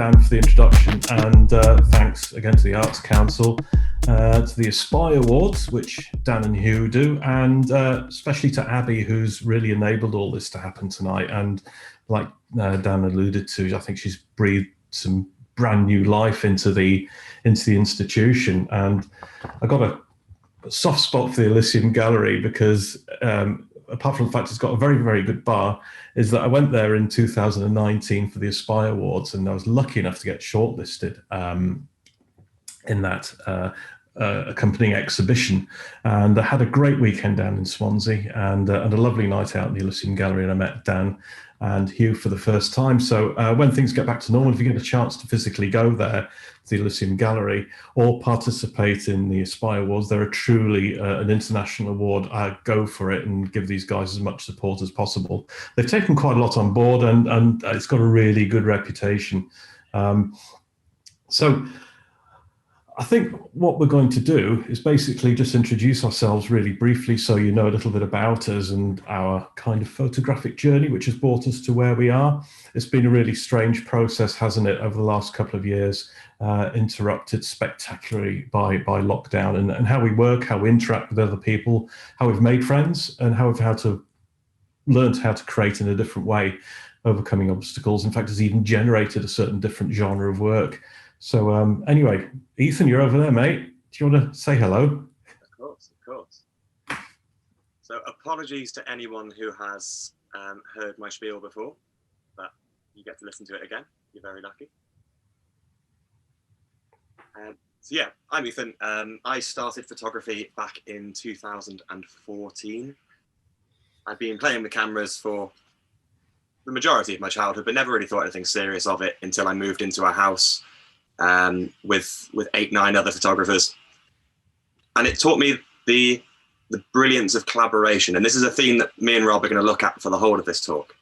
Dan, for the introduction, and thanks again to the Arts Council, to the Espy Awards, which Dan and Hugh do, and especially to Abby, who's really enabled all this to happen tonight. And like Dan alluded to, I think she's breathed some brand new life into the institution. And I got a soft spot for the Elysium Gallery because apart from the fact it's got a very, very good bar, is that I went there in 2019 for the Espy Awards, and I was lucky enough to get shortlisted in that accompanying exhibition. And I had a great weekend down in Swansea and a lovely night out in the Elysium Gallery, and I met Dan and Hugh for the first time. So when things get back to normal, if you get a chance to physically go there to the Elysium Gallery or participate in the Espy Awards, they're truly an international award. Go for it and give these guys as much support as possible. They've taken quite a lot on board, and it's got a really good reputation. So I think what we're going to do is basically just introduce ourselves really briefly so you know a little bit about us and our kind of photographic journey, which has brought us to where we are. It's been a really strange process, hasn't it, over the last couple of years, interrupted spectacularly by lockdown, and how we work, how we interact with other people, how we've made friends, and how we've learned how to create in a different way, overcoming obstacles. In fact, it's even generated a certain different genre of work. So anyway, Ethan, you're over there, mate. Do you want to say hello? Of course. So apologies to anyone who has heard my spiel before, but you get to listen to it again. You're very lucky. So yeah, I'm Ethan. I started photography back in 2014. I've been playing with cameras for the majority of my childhood, but never really thought anything serious of it until I moved into a house with 8-9 other photographers, and it taught me the brilliance of collaboration. And this is a theme that me and Rob are going to look at for the whole of this talk.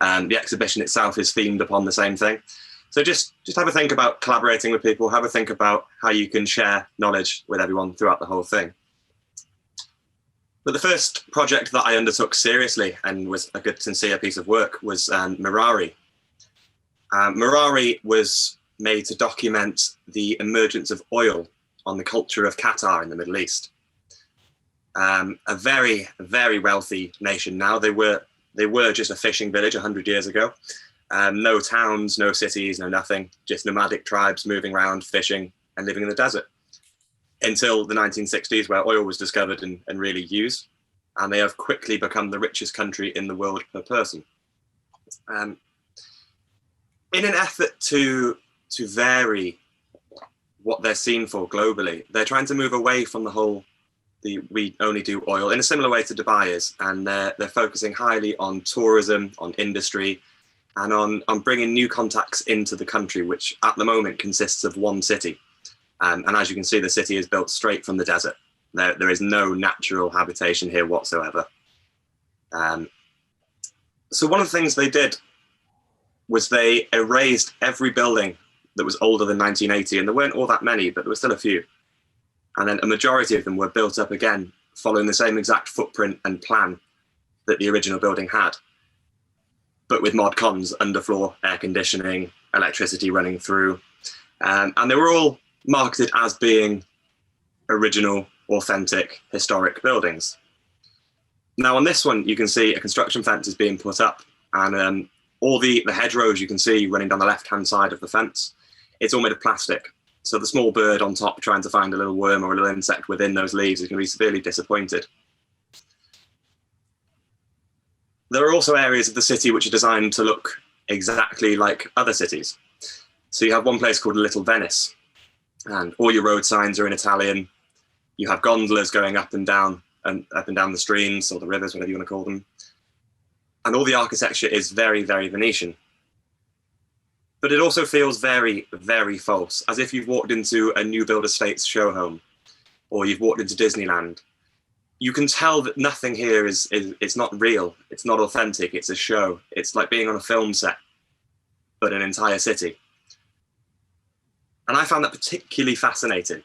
The exhibition itself is themed upon the same thing. So just have a think about collaborating with people. Have a think about how you can share knowledge with everyone throughout the whole thing. But the first project that I undertook seriously and was a good, sincere piece of work was Mirari. Mirari was made to document the emergence of oil on the culture of Qatar in the Middle East. A very, very wealthy nation now. They were just a fishing village 100 years ago. No towns, no cities, no nothing, just nomadic tribes moving around, fishing and living in the desert. Until the 1960s, where oil was discovered and really used. And they have quickly become the richest country in the world per person. In an effort to vary what they're seen for globally, they're trying to move away from we only do oil, in a similar way to Dubai is, and they're focusing highly on tourism, on industry, and on bringing new contacts into the country, which at the moment consists of one city. And as you can see, the city is built straight from the desert. There is no natural habitation here whatsoever. So one of the things they did was they erased every building that was older than 1980, and there weren't all that many, but there were still a few. And then a majority of them were built up again, following the same exact footprint and plan that the original building had, but with mod cons, underfloor air conditioning, electricity running through. And they were all marketed as being original, authentic, historic buildings. Now on this one, you can see a construction fence is being put up, and all the hedgerows you can see running down the left-hand side of the fence, it's all made of plastic. So the small bird on top trying to find a little worm or a little insect within those leaves is going to be severely disappointed. There are also areas of the city which are designed to look exactly like other cities. So you have one place called Little Venice, and all your road signs are in Italian. You have gondolas going up and down the streams or the rivers, whatever you want to call them. And all the architecture is very, very Venetian. But it also feels very, very false, as if you've walked into a new build estates show home, or you've walked into Disneyland. You can tell that nothing here it's not real, it's not authentic, it's a show. It's like being on a film set, but an entire city. And I found that particularly fascinating.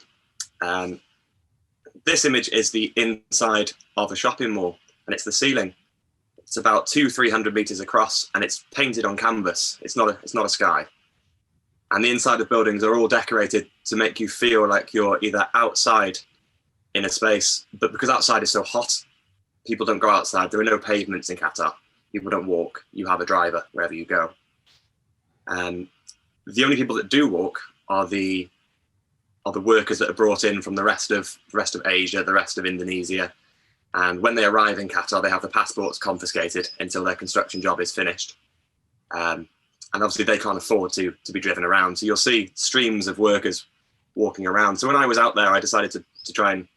This image is the inside of a shopping mall, and it's the ceiling. It's about 200-300 meters across, and it's painted on canvas. It's not a sky. And the inside of buildings are all decorated to make you feel like you're either outside in a space, but because outside is so hot, people don't go outside. There are no pavements in Qatar. People don't walk. You have a driver wherever you go. The only people that do walk are the workers that are brought in from the rest of Asia, the rest of Indonesia. And when they arrive in Qatar, they have the passports confiscated until their construction job is finished. And obviously they can't afford to be driven around. So you'll see streams of workers walking around. So when I was out there, I decided to try and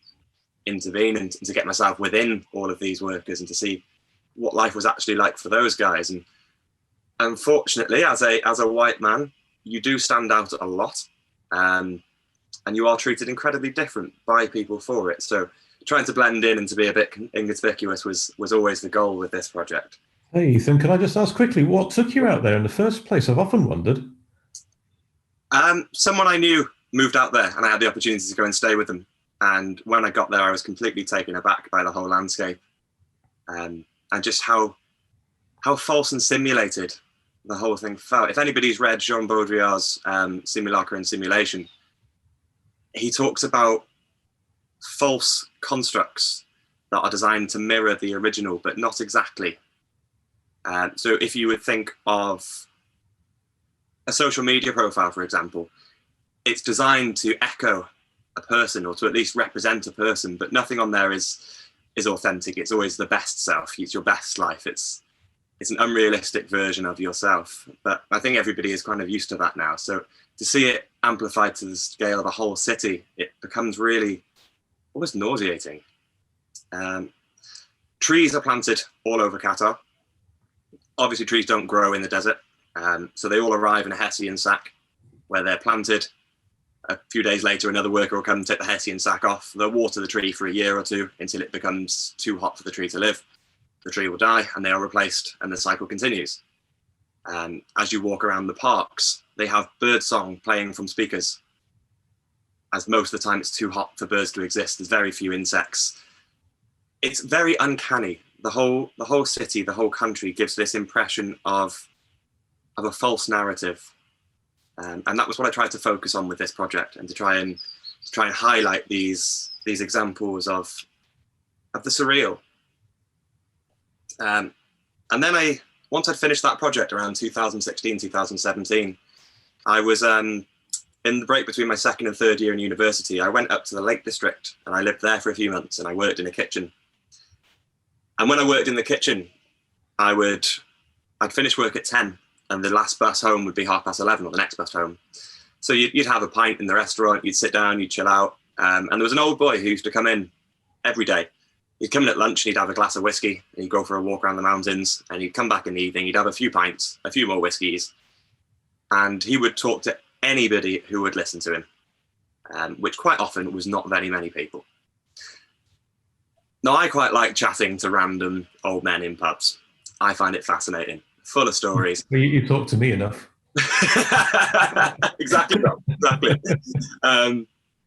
intervene and to get myself within all of these workers and to see what life was actually like for those guys. And unfortunately, as a white man, you do stand out a lot. And you are treated incredibly different by people for it. So trying to blend in and to be a bit inconspicuous was always the goal with this project. Hey, Ethan, can I just ask quickly, what took you out there in the first place? I've often wondered. Someone I knew moved out there and I had the opportunity to go and stay with them. And when I got there, I was completely taken aback by the whole landscape and just how false and simulated the whole thing felt. If anybody's read Jean Baudrillard's Simulacra and Simulation, he talks about false constructs that are designed to mirror the original, but not exactly. So if you would think of a social media profile, for example, it's designed to echo a person or to at least represent a person, but nothing on there is authentic. It's always the best self. It's your best life. It's an unrealistic version of yourself. But I think everybody is kind of used to that now. So to see it amplified to the scale of a whole city, it becomes really almost nauseating. Trees are planted all over Qatar. Obviously, trees don't grow in the desert. So they all arrive in a Hessian sack where they're planted. A few days later, another worker will come and take the Hessian sack off. They'll water the tree for a year or two until it becomes too hot for the tree to live. The tree will die and they are replaced and the cycle continues. As you walk around the parks, they have birdsong playing from speakers. As most of the time it's too hot for birds to exist. There's very few insects. It's very uncanny. The whole city, the whole country gives this impression of a false narrative. And that was what I tried to focus on with this project and to try and highlight these examples of the surreal. And then once I'd finished that project around 2016, 2017, I was in the break between my second and third year in university. I went up to the Lake District and I lived there for a few months and I worked in a kitchen. And when I worked in the kitchen, I'd finish work at 10 and the last bus home would be 11:30 or the next bus home. So you'd have a pint in the restaurant, you'd sit down, you'd chill out. And there was an old boy who used to come in every day. He'd come in at lunch and he'd have a glass of whiskey and he'd go for a walk around the mountains and he'd come back in the evening, he'd have a few pints, a few more whiskeys, and he would talk to anybody who would listen to him, which quite often was not very many people. Now, I quite like chatting to random old men in pubs. I find it fascinating, full of stories. You talk to me enough. Exactly.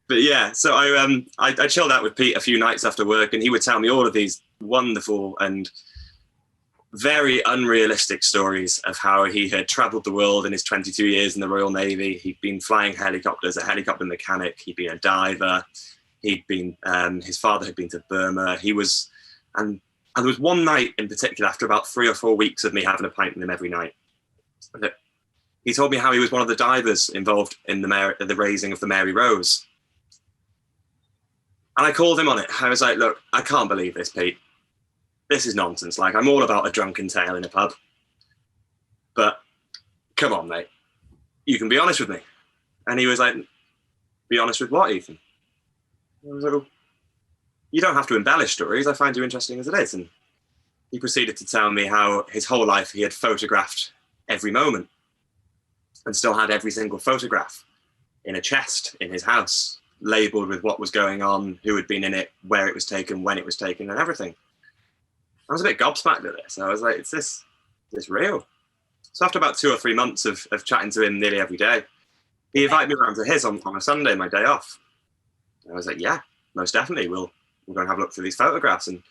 But yeah, so I chilled out with Pete a few nights after work and he would tell me all of these wonderful and very unrealistic stories of how he had traveled the world in his 22 years in the Royal Navy. He'd been flying helicopters, a helicopter mechanic. He'd been a diver. His father had been to Burma. And there was one night in particular, after about 3 or 4 weeks of me having a pint with him every night, that he told me how he was one of the divers involved in the raising of the Mary Rose. And I called him on it. I was like, look, I can't believe this, Pete. This is nonsense. Like, I'm all about a drunken tale in a pub. But come on, mate. You can be honest with me. And he was like, be honest with what, Ethan? I was like, well, you don't have to embellish stories. I find you interesting as it is. And he proceeded to tell me how his whole life he had photographed every moment and still had every single photograph in a chest in his house, labeled with what was going on, who had been in it, where it was taken, when it was taken, and everything. I was a bit gobsmacked at this. I was like, is this real? So after about 2 or 3 months of chatting to him nearly every day, he invited me around to his on a Sunday, my day off. I was like, yeah, most definitely. We'll go and have a look through these photographs. And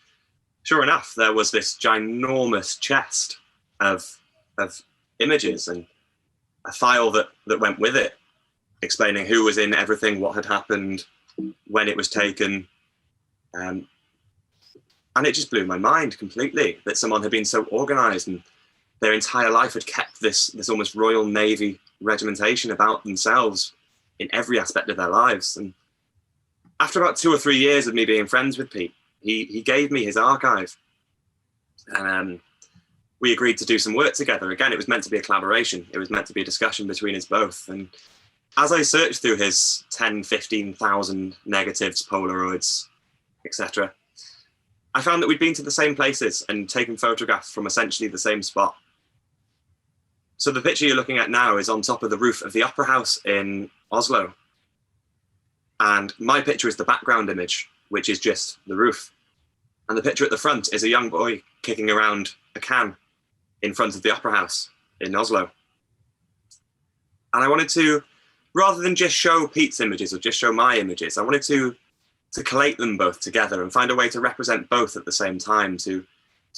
sure enough, there was this ginormous chest of images. And a file that went with it, explaining who was in everything, what had happened, when it was taken. And it just blew my mind completely that someone had been so organized and their entire life had kept this almost Royal Navy regimentation about themselves in every aspect of their lives. And after about 2 or 3 years of me being friends with Pete, he gave me his archive. And we agreed to do some work together. Again, it was meant to be a collaboration. It was meant to be a discussion between us both. And as I searched through his 10, 15,000 negatives, Polaroids, etc., I found that we'd been to the same places and taken photographs from essentially the same spot. So the picture you're looking at now is on top of the roof of the Opera House in Oslo. And my picture is the background image, which is just the roof. And the picture at the front is a young boy kicking around a can in front of the Opera House in Oslo. And I wanted to, rather than just show Pete's images or just show my images, I wanted to collate them both together and find a way to represent both at the same time, to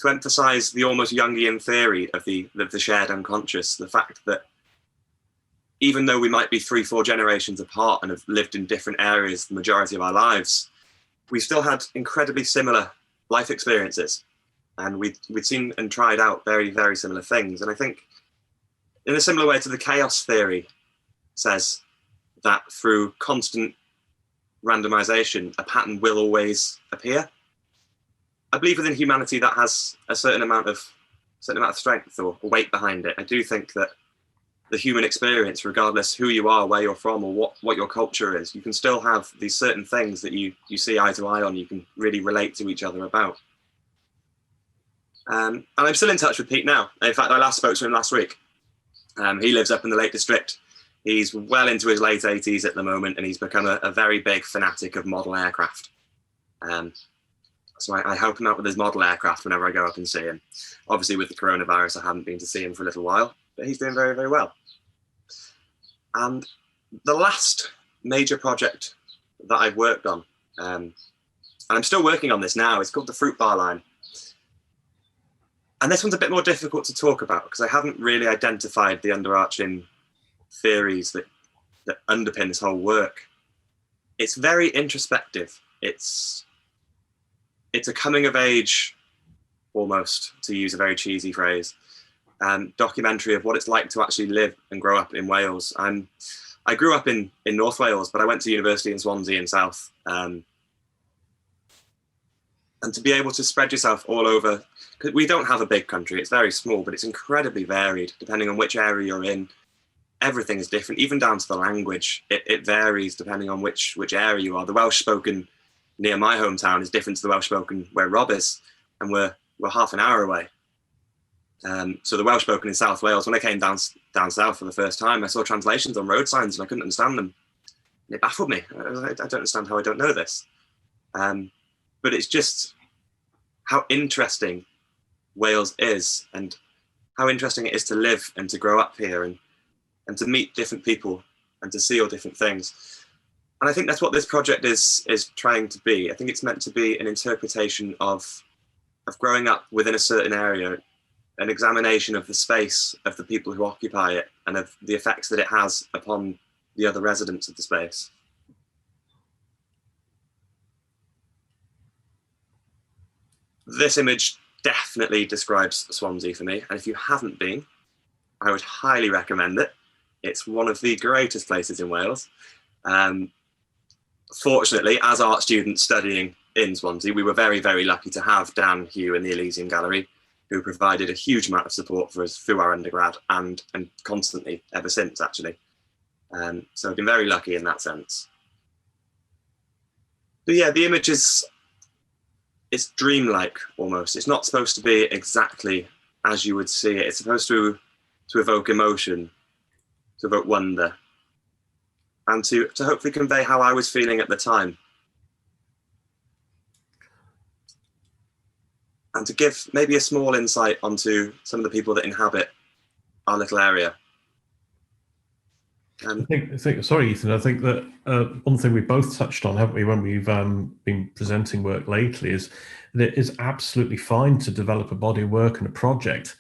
emphasize the almost Jungian theory of the shared unconscious, the fact that even though we might be 3-4 generations apart and have lived in different areas the majority of our lives, we still had incredibly similar life experiences. And we'd seen and tried out very, very similar things. And I think in a similar way to the chaos theory says that through constant randomization, a pattern will always appear. I believe within humanity that has a certain amount of strength or weight behind it. I do think that the human experience, regardless who you are, where you're from, or what your culture is, you can still have these certain things that you see eye to eye on, you can really relate to each other about. And I'm still in touch with Pete now. In fact, I last spoke to him last week. He lives up in the Lake District. He's well into his late 80s at the moment, and he's become a very big fanatic of model aircraft. So I help him out with his model aircraft whenever I go up and see him. Obviously, with the coronavirus, I haven't been to see him for a little while, but he's doing very, very well. And the last major project that I've worked on, and I'm still working on this now, it's called the Fruit Bar line. And this one's a bit more difficult to talk about because I haven't really identified the underarching theories that underpin this whole work. It's very introspective. It's a coming of age, almost, to use a very cheesy phrase, documentary of what it's like to actually live and grow up in Wales. I grew up in North Wales, but I went to university in Swansea in South. And to be able to spread yourself all over, because we don't have a big country, it's very small, but it's incredibly varied depending on which area you're in. Everything is different, even down to the language. It varies depending on which area you are. The Welsh spoken near my hometown is different to the Welsh spoken where Rob is, and we're half an hour away. So the Welsh spoken in South Wales, when I came down south for the first time, I saw translations on road signs and I couldn't understand them. And it baffled me. I don't understand how I don't know this. But it's just how interesting Wales is and how interesting it is to live and to grow up here and to meet different people and to see all different things. And I think that's what this project is trying to be. I think it's meant to be an interpretation of growing up within a certain area, an examination of the space of the people who occupy it and of the effects that it has upon the other residents of the space. This image definitely describes Swansea for me. And if you haven't been, I would highly recommend it. It's one of the greatest places in Wales. Fortunately, as art students studying in Swansea, we were very, very lucky to have Dan Hugh in the Elysium Gallery, who provided a huge amount of support for us through our undergrad and constantly ever since, actually. So I've been very lucky in that sense. But yeah, the image is, it's dreamlike almost. It's not supposed to be exactly as you would see it. It's supposed to evoke emotion, to evoke wonder, and to hopefully convey how I was feeling at the time. And to give maybe a small insight onto some of the people that inhabit our little area. I think, sorry, Ethan, I think that one thing we both touched on, haven't we, when we've been presenting work lately, is that it is absolutely fine to develop a body of work and a project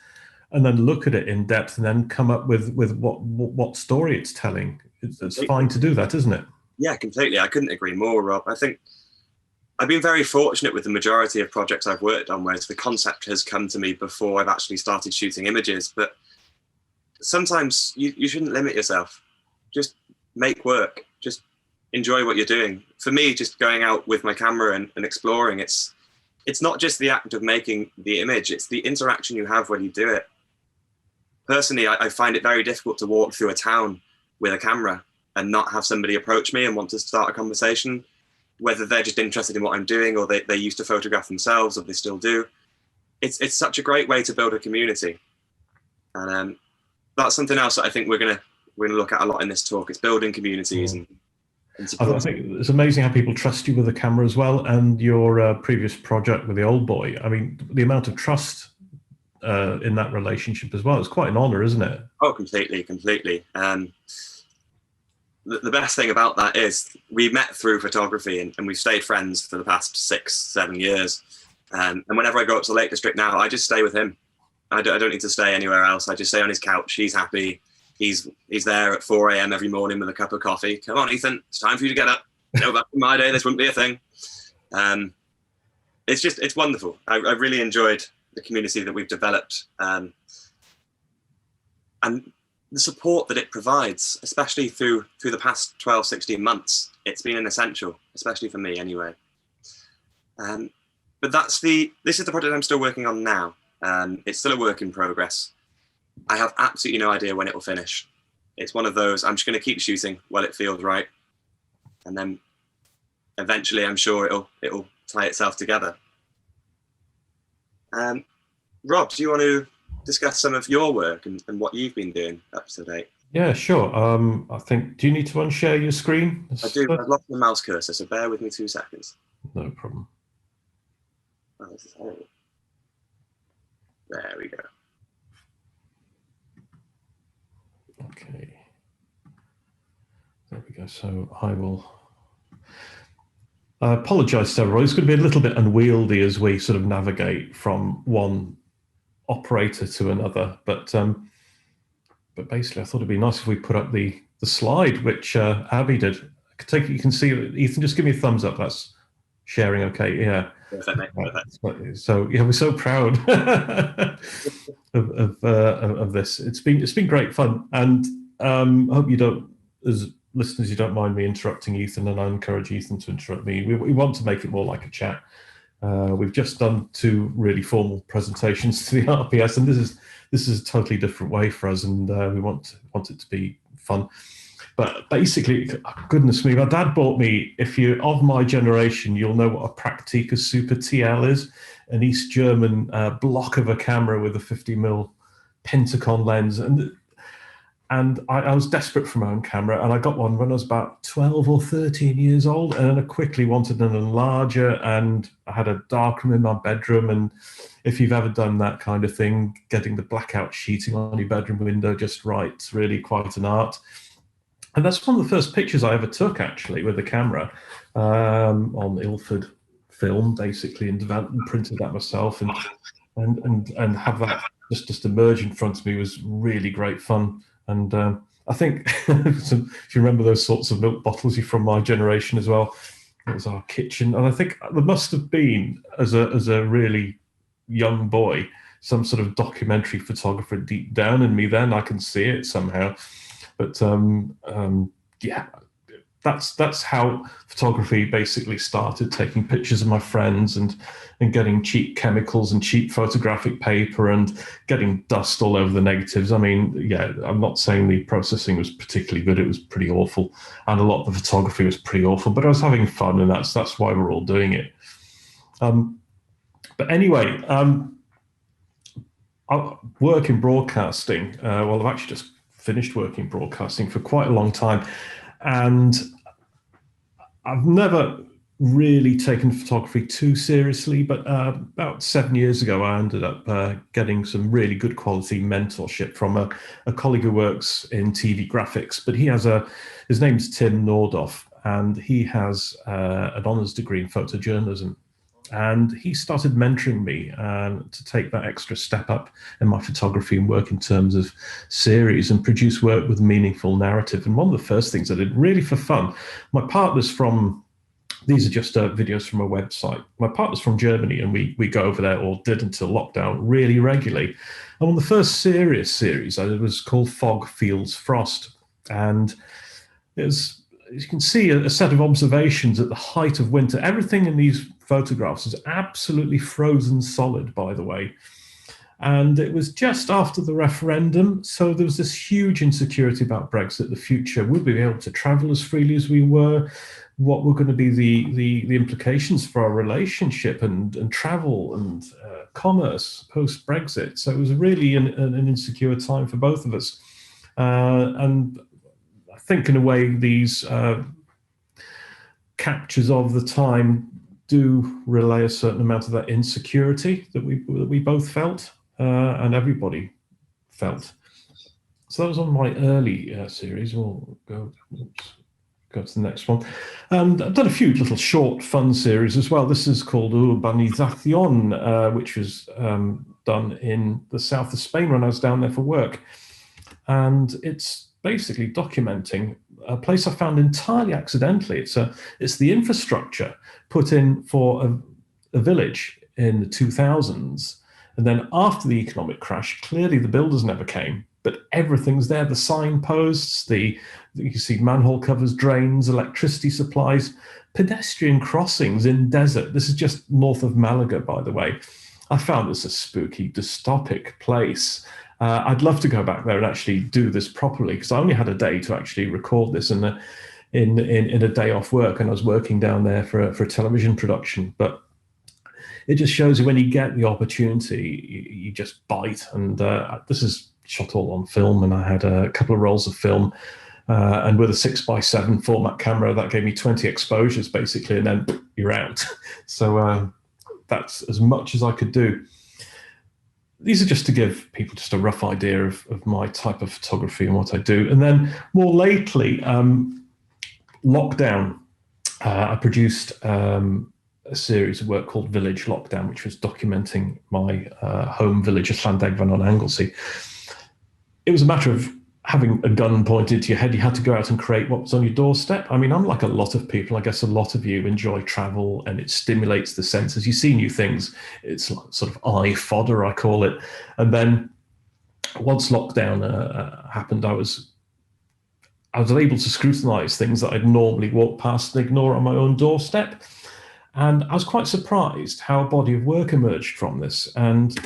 and then look at it in depth and then come up with what story it's telling. It's fine to do that, isn't it? Yeah, completely. I couldn't agree more, Rob. I think I've been very fortunate with the majority of projects I've worked on, whereas the concept has come to me before I've actually started shooting images. But sometimes you shouldn't limit yourself. Just make work. Just enjoy what you're doing. For me, just going out with my camera and exploring, it's not just the act of making the image, it's the interaction you have when you do it. Personally, I find it very difficult to walk through a town with a camera and not have somebody approach me and want to start a conversation, whether they're just interested in what I'm doing or they used to photograph themselves or they still do. It's such a great way to build a community. And that's something else that I think we're gonna look at a lot in this talk. It's building communities and I think it's amazing how people trust you with a camera as well. And your previous project with the old boy, I mean, the amount of trust in that relationship as well, it's quite an honor, isn't it? Oh, completely. The best thing about that is we met through photography and we've stayed friends for the past 6-7 years. And whenever I go up to the Lake District now, I just stay with him. I don't need to stay anywhere else. I just stay on his couch. He's happy. He's there at 4 a.m. every morning with a cup of coffee. Come on, Ethan, it's time for you to get up. Back in my day, this wouldn't be a thing. It's wonderful. I really enjoyed the community that we've developed. And the support that it provides, especially through the past 12, 16 months, it's been an essential, especially for me anyway. But this is the project I'm still working on now. It's still a work in progress. I have absolutely no idea when it will finish. It's one of those, I'm just going to keep shooting while it feels right. And then eventually I'm sure it'll tie itself together. Rob, do you want to discuss some of your work and what you've been doing up to date? Yeah, sure. I think, do you need to unshare your screen? I do. I've lost the mouse cursor, so bear with me 2 seconds. No problem. Oh, this is horrible. There we go. Okay. There we go. So I will apologise to everyone. It's going to be a little bit unwieldy as we sort of navigate from one operator to another, but basically I thought it'd be nice if we put up the slide which Abby did. I can take it, you can see it. Ethan, just give me a thumbs up. That's sharing okay. Yeah. Perfect. So yeah, we're so proud of this. It's been great fun, and I hope you don't, as listeners, you don't mind me interrupting Ethan, and I encourage Ethan to interrupt me. We want to make it more like a chat. We've just done 2 really formal presentations to the RPS, and this is a totally different way for us, and we want it to be fun. But basically, goodness me, my dad bought me, if you're of my generation, you'll know what a Praktika Super TL is, an East German block of a camera with a 50mm Pentacon lens. And I was desperate for my own camera, and I got one when I was about 12 or 13 years old, and then I quickly wanted an enlarger, and I had a darkroom in my bedroom. And if you've ever done that kind of thing, getting the blackout sheeting on your bedroom window just right, it's really quite an art. And that's one of the first pictures I ever took, actually, with the camera on Ilford film, basically, and printed that myself, and have that just emerge in front of me was really great fun. And I think if you remember those sorts of milk bottles, you're from my generation as well. It was our kitchen, and I think there must have been, as a really young boy, some sort of documentary photographer deep down in me. Then I can see it somehow. But yeah, that's how photography basically started, taking pictures of my friends and getting cheap chemicals and cheap photographic paper and getting dust all over the negatives. I mean, yeah, I'm not saying the processing was particularly good. It was pretty awful. And a lot of the photography was pretty awful, but I was having fun, and that's why we're all doing it. But anyway, I work in broadcasting. Well, I've actually just finished working broadcasting for quite a long time, and I've never really taken photography too seriously, but about 7 years ago I ended up getting some really good quality mentorship from a colleague who works in TV graphics, but his name's Tim Nordoff, and he has an honours degree in photojournalism, And he started mentoring me to take that extra step up in my photography and work in terms of series and produce work with meaningful narrative. And one of the first things I did, really for fun, my partner's from, these are just videos from a website. My partner's from Germany, and we go over there, or did until lockdown, really regularly. And one of the first serious series I did was called Fog Feels Frost. And it was, as you can see, a set of observations at the height of winter. Everything in these photographs is absolutely frozen solid, by the way. And it was just after the referendum, so there was this huge insecurity about Brexit, the future. Would we be able to travel as freely as we were? What were going to be the implications for our relationship and travel and commerce post-Brexit? So it was really an insecure time for both of us. And I think in a way these captures of the time do relay a certain amount of that insecurity that we both felt and everybody felt. So that was on my early series. We'll go to the next one. And I've done a few little short fun series as well. This is called Urbanautica, which was done in the south of Spain when I was down there for work. And it's basically documenting a place I found entirely accidentally. It's the infrastructure put in for a village in the 2000s. And then after the economic crash, clearly the builders never came, but everything's there. The signposts, you can see manhole covers, drains, electricity supplies, pedestrian crossings in desert. This is just north of Malaga, by the way. I found this a spooky, dystopic place. I'd love to go back there and actually do this properly, because I only had a day to actually record this in a day off work, and I was working down there for a television production. But it just shows you when you get the opportunity, you just bite. And this is shot all on film, and I had a couple of rolls of film, and with a 6x7 format camera, that gave me 20 exposures basically, and then you're out. So that's as much as I could do. These are just to give people just a rough idea of my type of photography and what I do. And then more lately, lockdown, I produced a series of work called Village Lockdown, which was documenting my home village of Llandegfan on Anglesey. It was a matter of having a gun pointed to your head. You had to go out and create what was on your doorstep. I mean, I'm like a lot of people. I guess a lot of you enjoy travel, and it stimulates the senses. You see new things. It's like sort of eye fodder, I call it. And then once lockdown happened, I was able to scrutinize things that I'd normally walk past and ignore on my own doorstep. And I was quite surprised how a body of work emerged from this. And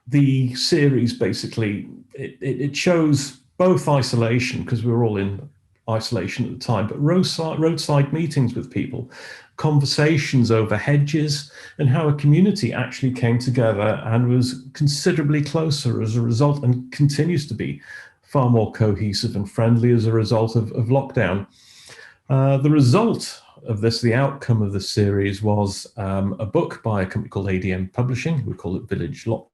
the series basically, it shows both isolation, because we were all in isolation at the time, but roadside meetings with people, conversations over hedges, and how a community actually came together and was considerably closer as a result, and continues to be far more cohesive and friendly as a result of lockdown. The result of this, the outcome of this series, was a book by a company called ADM Publishing. We call it Village Lockdown.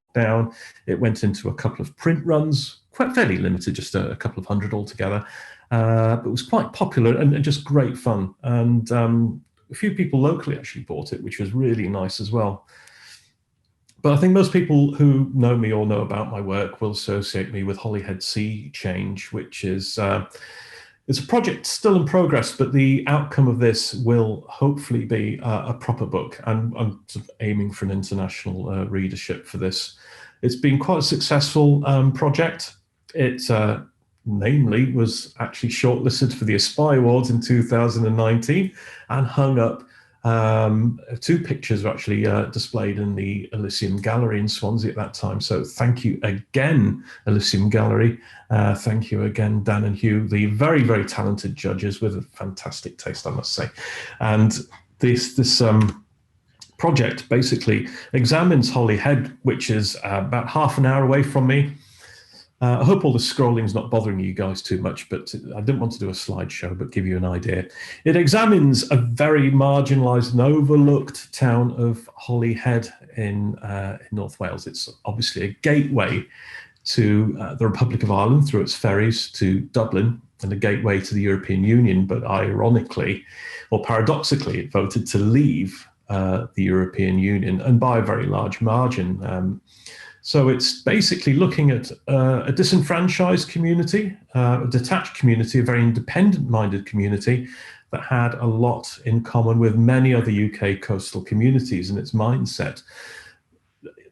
It went into a couple of print runs, quite fairly limited, just a couple of hundred altogether. But it was quite popular and just great fun. And a few people locally actually bought it, which was really nice as well. But I think most people who know me or know about my work will associate me with Holyhead Sea Change, which is it's a project still in progress, but the outcome of this will hopefully be a proper book. And I'm sort of aiming for an international readership for this. It's been quite a successful project. It namely was actually shortlisted for the Espy Awards in 2019 and hung up. Two pictures were actually displayed in the Elysium Gallery in Swansea at that time. So thank you again, Elysium Gallery. Thank you again, Dan and Hugh, the very, very talented judges with a fantastic taste, I must say. And this project basically examines Holyhead, which is about half an hour away from me. I hope all the scrolling's not bothering you guys too much, but I didn't want to do a slideshow, but give you an idea. It examines a very marginalised and overlooked town of Holyhead in North Wales. It's obviously a gateway to the Republic of Ireland through its ferries to Dublin. and a gateway to the European Union, but ironically, or paradoxically, it voted to leave the European Union, and by a very large margin. So it's basically looking at a disenfranchised community, a detached community, a very independent-minded community that had a lot in common with many other UK coastal communities in its mindset.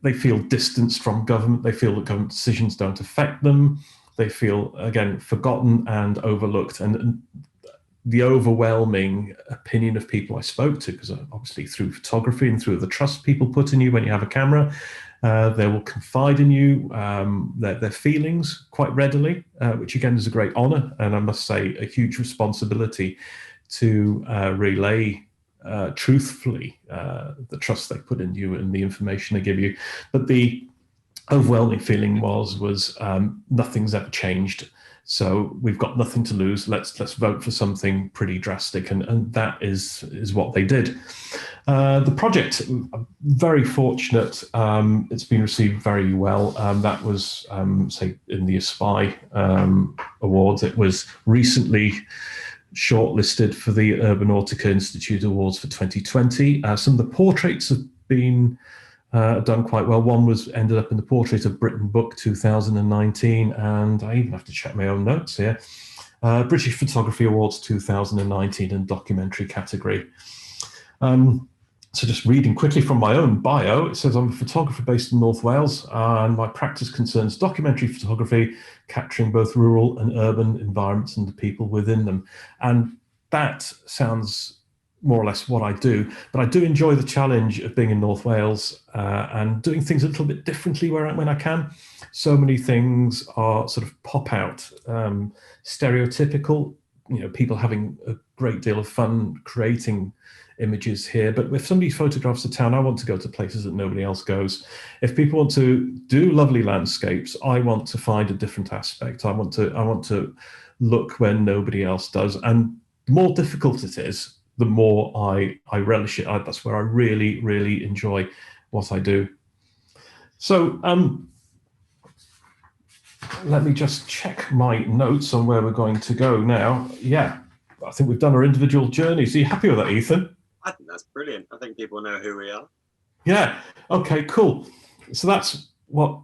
They feel distanced from government. They feel that government decisions don't affect them. They feel, again, forgotten and overlooked. And the overwhelming opinion of people I spoke to, because obviously through photography and through the trust people put in you when you have a camera, they will confide in you their feelings quite readily, which again is a great honor, and I must say a huge responsibility to relay truthfully the trust they put in you and the information they give you. But the overwhelming feeling was nothing's ever changed, so we've got nothing to lose. Let's vote for something pretty drastic, and that is what they did. The project, I'm very fortunate. It's been received very well. That was, say, in the Espy Awards. It was recently shortlisted for the Urbanautica Institute Awards for 2020. Some of the portraits have been done quite well. One was ended up in the Portrait of Britain book 2019, and I even have to check my own notes here. British Photography Awards 2019 in documentary category. So just reading quickly from my own bio, it says I'm a photographer based in North Wales, and my practice concerns documentary photography, capturing both rural and urban environments and the people within them. And that sounds more or less what I do, but I do enjoy the challenge of being in North Wales and doing things a little bit differently when I can. So many things are sort of pop out, stereotypical, people having a great deal of fun creating images here. But if somebody photographs a town, I want to go to places that nobody else goes. If people want to do lovely landscapes, I want to find a different aspect. I want to look where nobody else does. And the more difficult it is, the more I relish it. That's where I really, really enjoy what I do. So let me just check my notes on where we're going to go now. Yeah, I think we've done our individual journeys. Are you happy with that, Ethan? I think that's brilliant. I think people know who we are. Yeah. Okay, cool. So that's what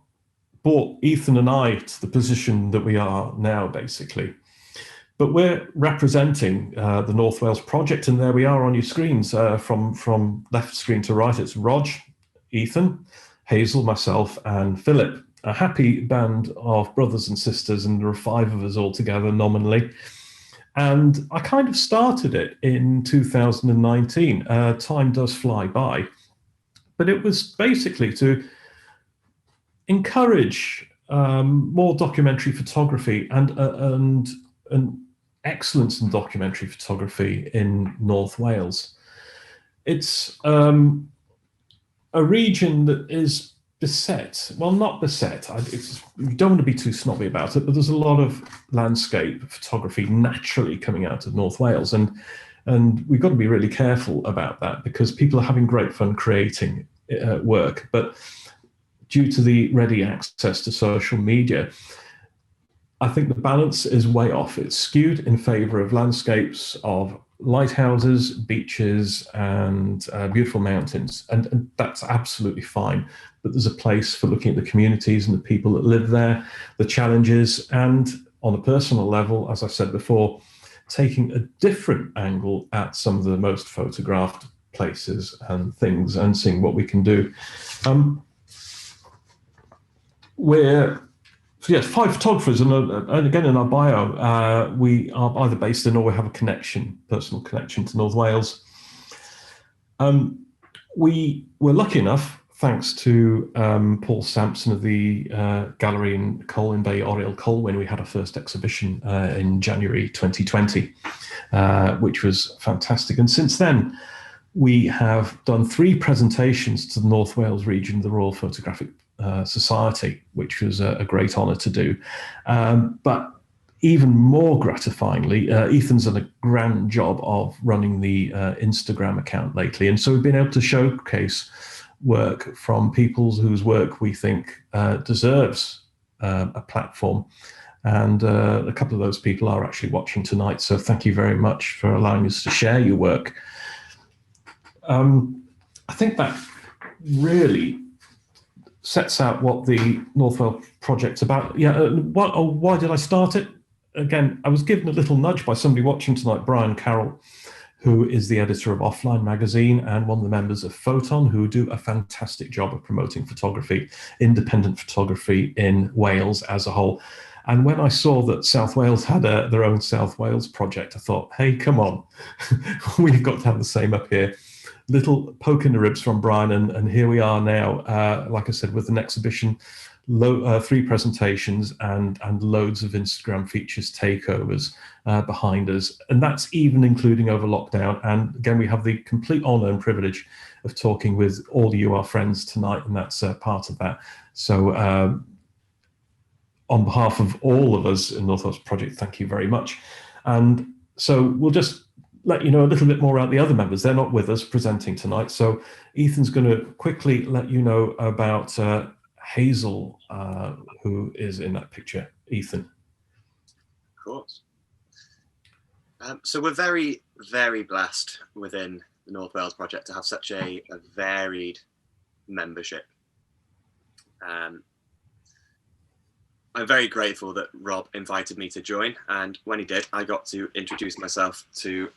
brought Ethan and I to the position that we are now, basically. But we're representing the North Wales project, and there we are on your screens from left screen to right. It's Rog, Ethan, Hazel, myself, and Philip. A happy band of brothers and sisters, and there are 5 of us all together nominally. And I kind of started it in 2019. Time does fly by, but it was basically to encourage more documentary photography and excellence in documentary photography in North Wales. It's a region that is beset, well, not beset, you don't want to be too snobby about it, but there's a lot of landscape photography naturally coming out of North Wales, and we've got to be really careful about that, because people are having great fun creating work, but due to the ready access to social media, I think the balance is way off. It's skewed in favor of landscapes of lighthouses, beaches, and beautiful mountains. And that's absolutely fine. But there's a place for looking at the communities and the people that live there, the challenges, and on a personal level, as I said before, taking a different angle at some of the most photographed places and things and seeing what we can do. So yes, 5 photographers, and again in our bio, we are either based in or we have a personal connection to North Wales. We were lucky enough, thanks to Paul Sampson of the gallery in Colwyn Bay, Oriel Colwyn, we had our first exhibition in January 2020, which was fantastic. And since then, we have done 3 presentations to the North Wales region, the Royal Photographic Society, which was a great honour to do. But even more gratifyingly, Ethan's done a grand job of running the Instagram account lately. And so we've been able to showcase work from people whose work we think deserves a platform. And a couple of those people are actually watching tonight. So thank you very much for allowing us to share your work. I think that really sets out what the North Wales project's about. Yeah, why did I start it? Again, I was given a little nudge by somebody watching tonight, Brian Carroll, who is the editor of Offline magazine and one of the members of Photon, who do a fantastic job of promoting photography, independent photography in Wales as a whole. And when I saw that South Wales had their own South Wales project, I thought, hey, come on, we've got to have the same up here. Little poke in the ribs from Brian, and here we are now, like I said, with an exhibition, 3 presentations and loads of Instagram features takeovers behind us. And that's even including over lockdown. And again, we have the complete honor and privilege of talking with all you, our friends, tonight, and that's part of that. So on behalf of all of us in North Wales Project, thank you very much. And so we'll just let you know a little bit more about the other members. They're not with us presenting tonight. So Ethan's going to quickly let you know about Hazel, who is in that picture. Ethan. Of course. So we're very, very blessed within the North Wales Project to have such a varied membership. I'm very grateful that Rob invited me to join, and when he did, I got to introduce myself to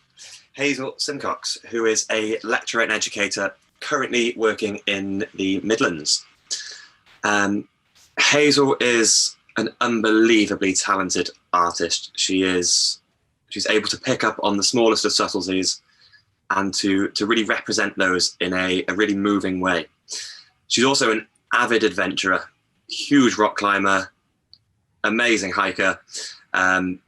Hazel Simcox, who is a lecturer and educator currently working in the Midlands. Hazel is an unbelievably talented artist. She's able to pick up on the smallest of subtleties and to really represent those in a really moving way. She's also an avid adventurer, huge rock climber, amazing hiker, and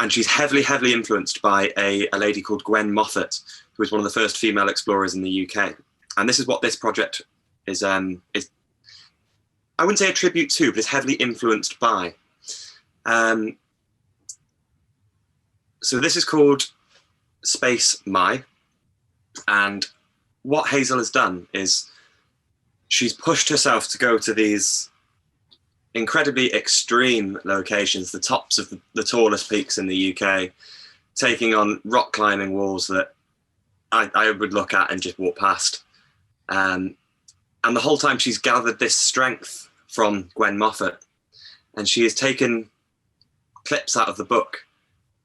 she's heavily influenced by a lady called Gwen Moffat, who was one of the first female explorers in the UK. And this is what this project is I wouldn't say a tribute to, but it's heavily influenced by. So this is called Space My, and what Hazel has done is she's pushed herself to go to these incredibly extreme locations, the tops of the tallest peaks in the UK, taking on rock climbing walls that I would look at and just walk past. And the whole time she's gathered this strength from Gwen Moffat, and she has taken clips out of the book,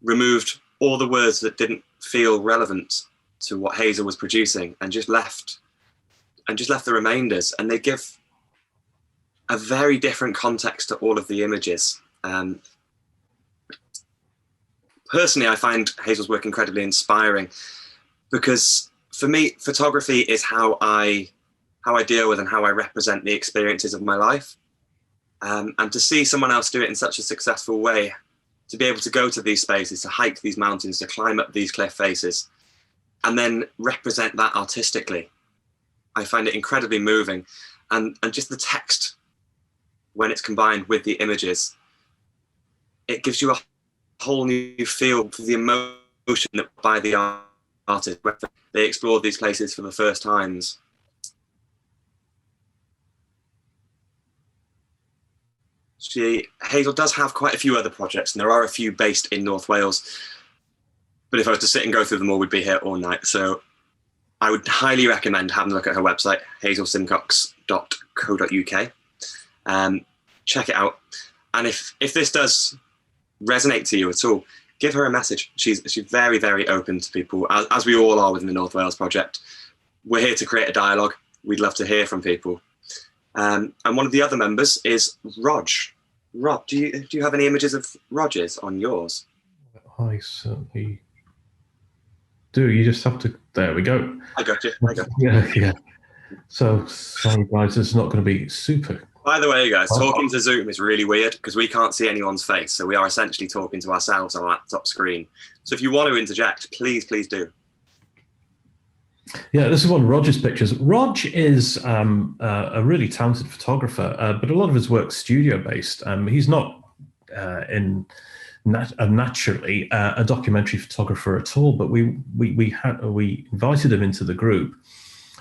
removed all the words that didn't feel relevant to what Hazel was producing, and just left the remainders, and they give a very different context to all of the images. Personally, I find Hazel's work incredibly inspiring, because for me, photography is how I deal with and how I represent the experiences of my life. And to see someone else do it in such a successful way, to be able to go to these spaces, to hike these mountains, to climb up these cliff faces, and then represent that artistically, I find it incredibly moving. And just the text, when it's combined with the images, it gives you a whole new feel for the emotion that by the artist when they explore these places for the first times. Hazel does have quite a few other projects, and there are a few based in North Wales, but if I was to sit and go through them all, we'd be here all night. So I would highly recommend having a look at her website, hazelsimcox.co.uk. Check it out. And if this does resonate to you at all, give her a message. She's very, very open to people, as we all are within the North Wales Project. We're here to create a dialogue. We'd love to hear from people. And one of the other members is Rog. Rob, do you have any images of Rogers on yours? I certainly do. You just have to. There we go. I got you. Yeah. So sorry, guys, this is not going to be super. By the way, guys, talking to Zoom is really weird because we can't see anyone's face, so we are essentially talking to ourselves on a laptop screen. So if you want to interject, please do. Yeah, this is one of Roger's pictures. Rog is a really talented photographer, but a lot of his work's studio-based. He's not naturally a documentary photographer at all, but we invited him into the group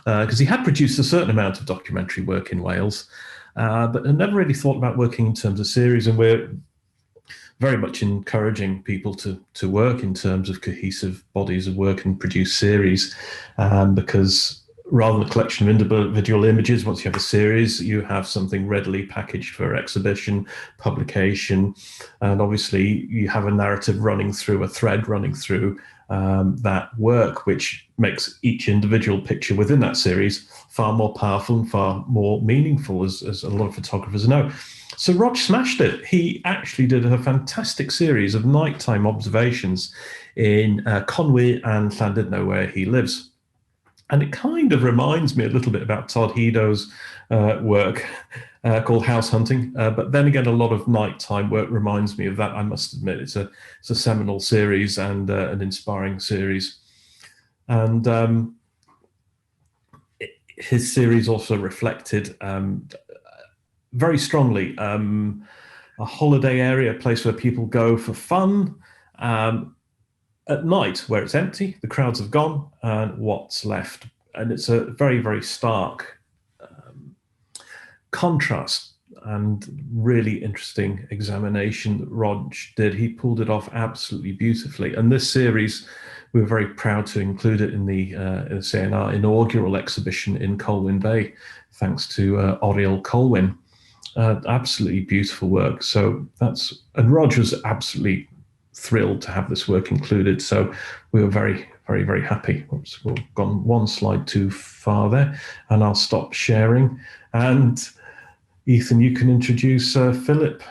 because he had produced a certain amount of documentary work in Wales, but had never really thought about working in terms of series. And we're very much encouraging people to work in terms of cohesive bodies of work and produce series, because rather than a collection of individual images, once you have a series, you have something readily packaged for exhibition, publication, and obviously you have a narrative running through, a thread running through that work, which makes each individual picture within that series far more powerful and far more meaningful, as a lot of photographers know. So Rog smashed it. He actually did a fantastic series of nighttime observations in Conwy and Llandudno, where he lives. And it kind of reminds me a little bit about Todd Hido's work called House Hunting. But then again, a lot of nighttime work reminds me of that. I must admit, it's a seminal series and an inspiring series. And his series also reflected very strongly a holiday area, a place where people go for fun, at night, where it's empty, the crowds have gone, and what's left. And it's a very, very stark contrast and really interesting examination that Rog did. He pulled it off absolutely beautifully. And this series, we were very proud to include it in the in our inaugural exhibition in Colwyn Bay, thanks to Oriel Colwyn. Absolutely beautiful work. So and Rog was absolutely thrilled to have this work included. So we were very, very, very happy. Oops, we've gone one slide too far there, and I'll stop sharing. And Ethan, you can introduce Philip,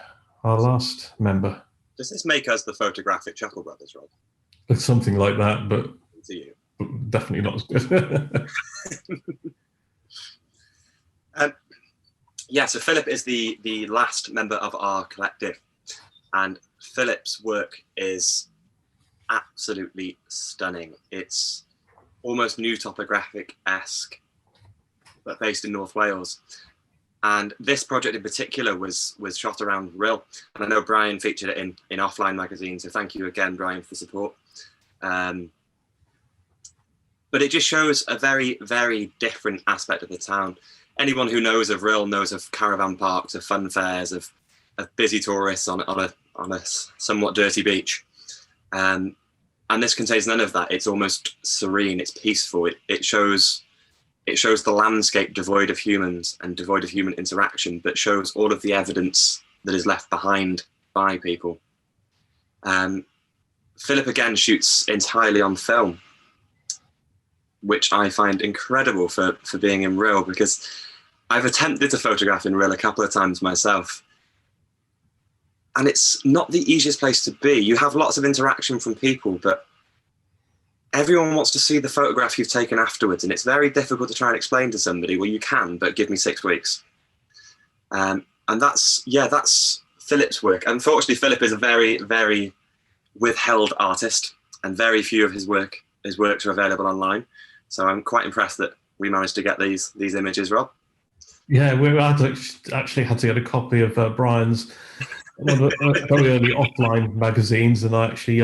our last member. Does this make us the photographic Chuckle Brothers, Rob? It's something like that, but definitely not as good. Yeah, so Philip is the last member of our collective, and Philip's work is absolutely stunning. It's almost new topographic-esque, but based in North Wales. And this project in particular was shot around Rhyl. And I know Brian featured it in offline magazine, so thank you again, Brian, for the support. But it just shows a very, very different aspect of the town. Anyone who knows of Rhyl knows of caravan parks, of fun fairs, of busy tourists on a somewhat dirty beach. And this contains none of that. It's almost serene, it's peaceful. It shows the landscape devoid of humans and devoid of human interaction, but shows all of the evidence that is left behind by people. Philip again shoots entirely on film, which I find incredible for being in Rhyl, because I've attempted to photograph in Rhyl a couple of times myself. And it's not the easiest place to be. You have lots of interaction from people, but everyone wants to see the photograph you've taken afterwards. And it's very difficult to try and explain to somebody, well, you can, but give me 6 weeks. And that's Philip's work. Unfortunately, Philip is a very, very withheld artist, and very few of his works are available online. So I'm quite impressed that we managed to get these images, Rob. Yeah, we actually had to get a copy of Brian's one of the very early offline magazines, and I actually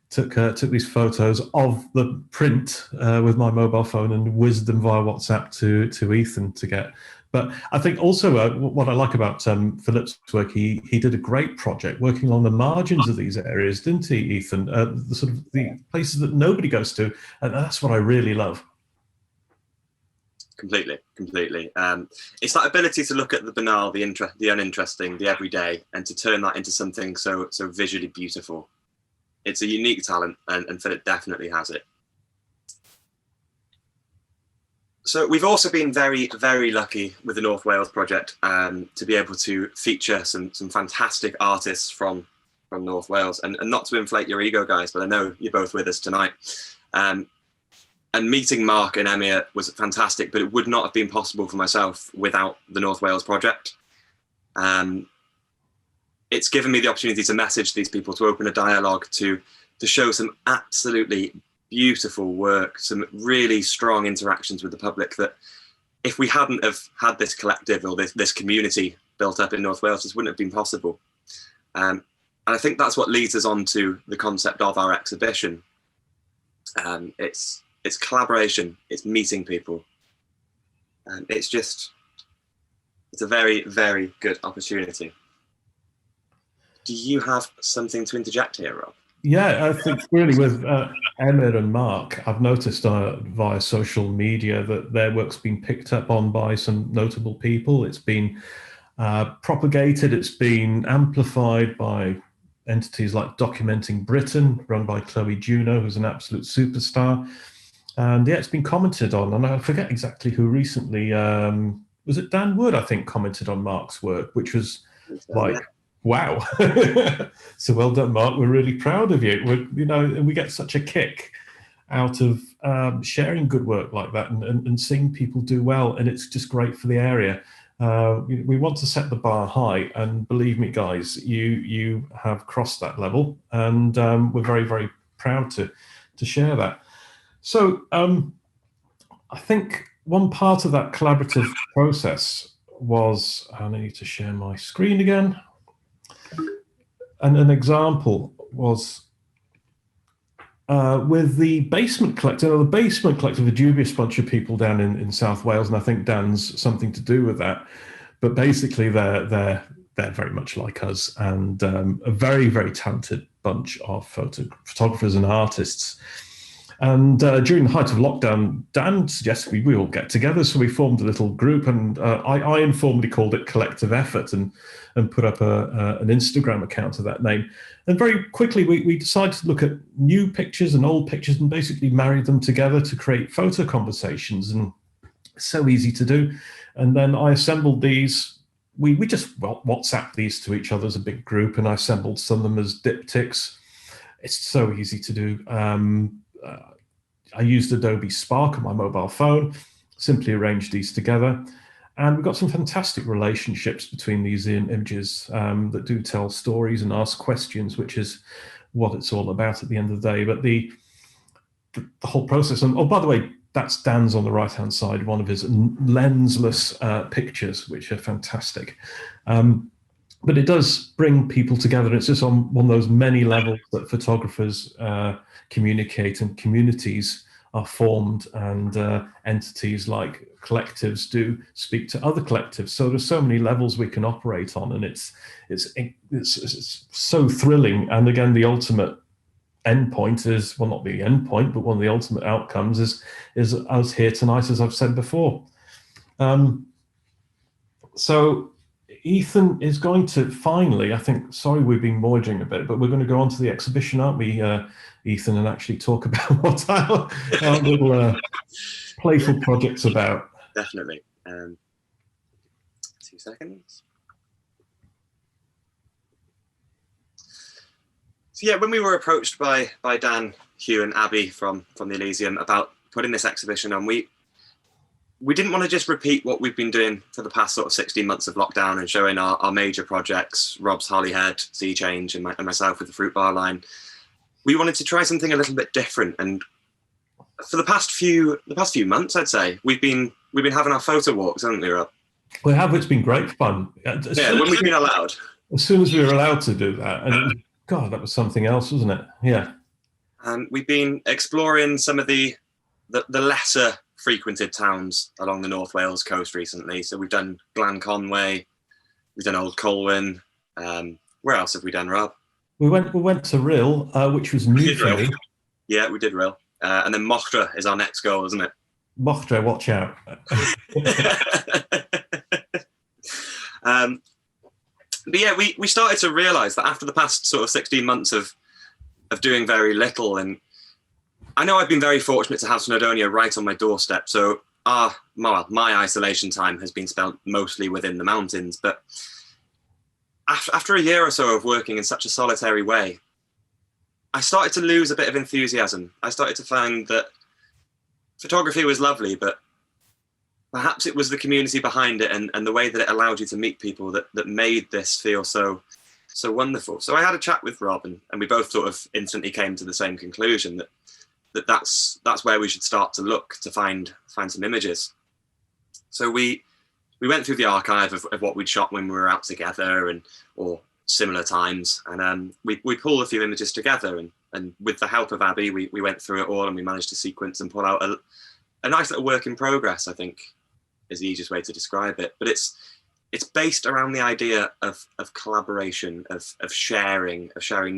took these photos of the print with my mobile phone and whizzed them via WhatsApp to Ethan to get. But I think also what I like about Philip's work, he did a great project working along the margins of these areas, didn't he, Ethan? The sort of the places that nobody goes to, and that's what I really love. Completely. It's that ability to look at the banal, the uninteresting, the everyday, and to turn that into something so visually beautiful. It's a unique talent, and Philip definitely has it. So we've also been very, very lucky with the North Wales project to be able to feature some fantastic artists from North Wales, and not to inflate your ego, guys, but I know you're both with us tonight. And meeting Mark and Emir was fantastic, but it would not have been possible for myself without the North Wales project. It's given me the opportunity to message these people, to open a dialogue, to show some absolutely beautiful work, some really strong interactions with the public that if we hadn't have had this collective or this community built up in North Wales, this wouldn't have been possible. And I think that's what leads us on to the concept of our exhibition. It's collaboration, it's meeting people. And it's a very, very good opportunity. Do you have something to interject here, Rob? Yeah, I think really with Emma and Mark, I've noticed via social media that their work's been picked up on by some notable people. It's been propagated, it's been amplified by entities like Documenting Britain, run by Chloe Juno, who's an absolute superstar. And yeah, it's been commented on, and I forget exactly who recently, was it Dan Wood, I think, commented on Mark's work, which was like, wow. So well done, Mark. We're really proud of you. And we get such a kick out of sharing good work like that and seeing people do well. And it's just great for the area. We want to set the bar high, and believe me, guys, you have crossed that level, and we're very, very proud to share that. So I think one part of that collaborative process was, I need to share my screen again. And an example was with the Basement Collective. The Basement Collective, a dubious bunch of people down in South Wales, and I think Dan's something to do with that. But basically, they're very much like us, and a very, very talented bunch of photographers and artists. And during the height of lockdown, Dan suggested we all get together, so we formed a little group, and I informally called it Collective Effort, and put up an Instagram account of that name. And very quickly, we decided to look at new pictures and old pictures and basically marry them together to create photo conversations. And it's so easy to do. And then I assembled these. We just WhatsApp these to each other as a big group, and I assembled some of them as diptychs. It's so easy to do. I used Adobe Spark on my mobile phone, simply arranged these together. And we've got some fantastic relationships between these images that do tell stories and ask questions, which is what it's all about at the end of the day. But the whole process, and oh, by the way, that's Dan's on the right-hand side, one of his lensless pictures, which are fantastic. But it does bring people together. It's just on one of those many levels that photographers communicate, and communities are formed, and entities like collectives do speak to other collectives. So there's so many levels we can operate on, and it's so thrilling. And again, the ultimate endpoint is, well, not the endpoint, but one of the ultimate outcomes is us here tonight, as I've said before. So Ethan is going to finally, I think, sorry we've been moidering a bit, but we're going to go on to the exhibition, aren't we, Ethan, and actually talk about what our little playful project's about. Definitely. 2 seconds. So yeah, when we were approached by Dan, Hugh and Abby from the Elysium about putting this exhibition on, we didn't want to just repeat what we've been doing for the past sort of 16 months of lockdown and showing our major projects, Rob's Holyhead, Sea Change, and myself with the Fruit Bar line. We wanted to try something a little bit different. And for the past few months, I'd say, we've been having our photo walks, haven't we, Rob? We have. It's been great fun. Yeah, when we've been allowed. As soon as we were allowed to do that. And God, that was something else, wasn't it? Yeah. And we've been exploring some of the lesser frequented towns along the North Wales coast recently. So we've done Glan Conway, we've done Old Colwyn. Where else have we done, Rob? We went to Rhyl, which was new for me. Yeah, we did Rhyl. And then Mochtra is our next goal, isn't it? Mochtra, watch out. But yeah, we started to realise that after the past sort of 16 months of doing very little, and I know I've been very fortunate to have Snowdonia right on my doorstep, so my isolation time has been spent mostly within the mountains, but after a year or so of working in such a solitary way, I started to lose a bit of enthusiasm. I started to find that photography was lovely, but perhaps it was the community behind it and the way that it allowed you to meet people that made this feel so wonderful. So I had a chat with Rob, and we both sort of instantly came to the same conclusion that's where we should start to look to find some images. So we went through the archive of what we'd shot when we were out together or similar times, and we pulled a few images together, and with the help of Abby, we went through it all, and we managed to sequence and pull out a nice little work in progress, I think is the easiest way to describe it. But it's it's based around the idea of collaboration, of sharing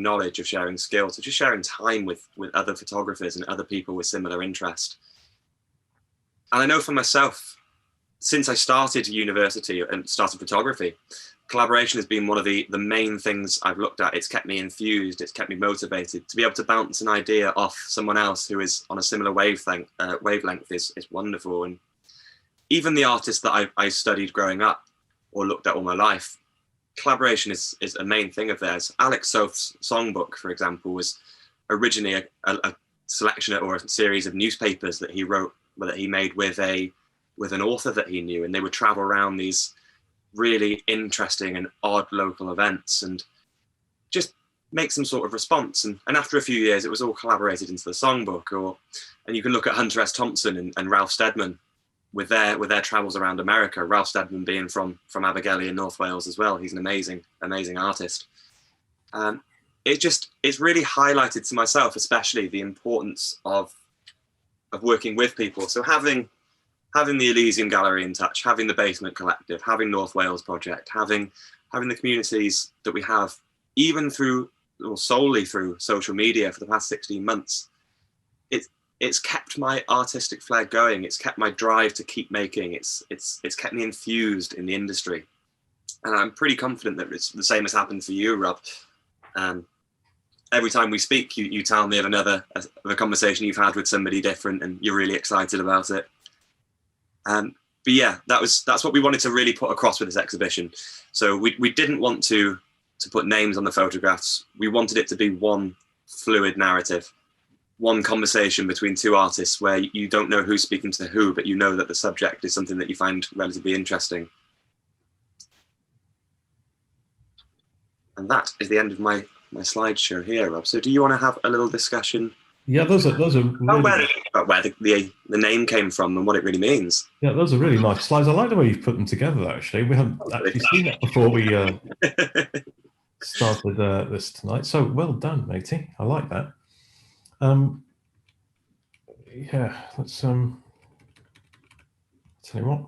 knowledge, of sharing skills, of just sharing time with other photographers and other people with similar interest. And I know for myself, since I started university and started photography, collaboration has been one of the main things I've looked at. It's kept me enthused, it's kept me motivated. To be able to bounce an idea off someone else who is on a similar wavelength is wonderful. And even the artists that I studied growing up or looked at all my life, collaboration is a main thing of theirs. Alex Soth's songbook, for example, was originally a selection or a series of newspapers that he wrote, that he made with an author that he knew, and they would travel around these really interesting and odd local events and just make some sort of response. And after a few years, it was all collaborated into the songbook. And you can look at Hunter S. Thompson and Ralph Steadman with their travels around America. Ralph Steadman being from Abergele in North Wales as well. He's an amazing artist. It's really highlighted to myself, especially, the importance of working with people. So having the Elysium Gallery in touch, having the Basement Collective, having North Wales Project, having the communities that we have, even through or solely through social media for the past 16 months, it's kept my artistic flair going. It's kept my drive to keep making. It's kept me enthused in the industry. And I'm pretty confident that it's the same has happened for you, Rob. Every time we speak, you tell me of a conversation you've had with somebody different and you're really excited about it. But yeah, that's what we wanted to really put across with this exhibition. So we didn't want to put names on the photographs. We wanted it to be one fluid narrative, one conversation between two artists where you don't know who's speaking to who, but you know that the subject is something that you find relatively interesting. And that is the end of my slideshow here, Rob. So do you want to have a little discussion? Yeah, those are really about where the name came from and what it really means. Yeah, those are really nice slides. I like the way you've put them together, actually. We haven't actually seen that before we started this tonight. So well done, matey. I like that. Yeah, let's tell you what.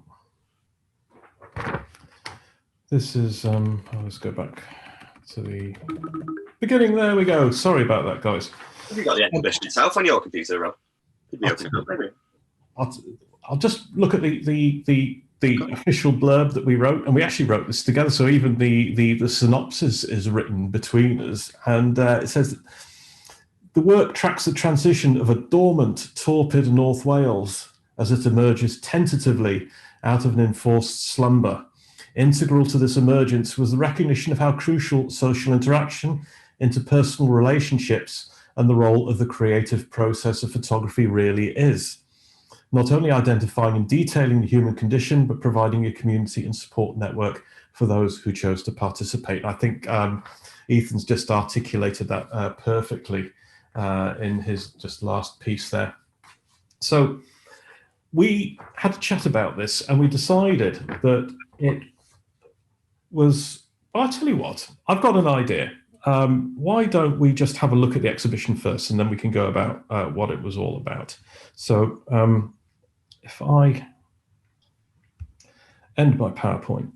This is let's go back to the beginning. There we go. Sorry about that, guys. Have you got the exhibition itself on your computer, Rob? I'll just look at the official blurb that we wrote, and we actually wrote this together. So even the synopsis is written between us, and it says that the work tracks the transition of a dormant, torpid North Wales as it emerges tentatively out of an enforced slumber. Integral to this emergence was the recognition of how crucial social interaction, interpersonal relationships, and the role of the creative process of photography really is. Not only identifying and detailing the human condition, but providing a community and support network for those who chose to participate. I think Ethan's just articulated that perfectly in his just last piece there. So we had a chat about this and we decided that it was, well, I'll tell you what, I've got an idea. Why don't we just have a look at the exhibition first and then we can go about what it was all about. So if I end my PowerPoint,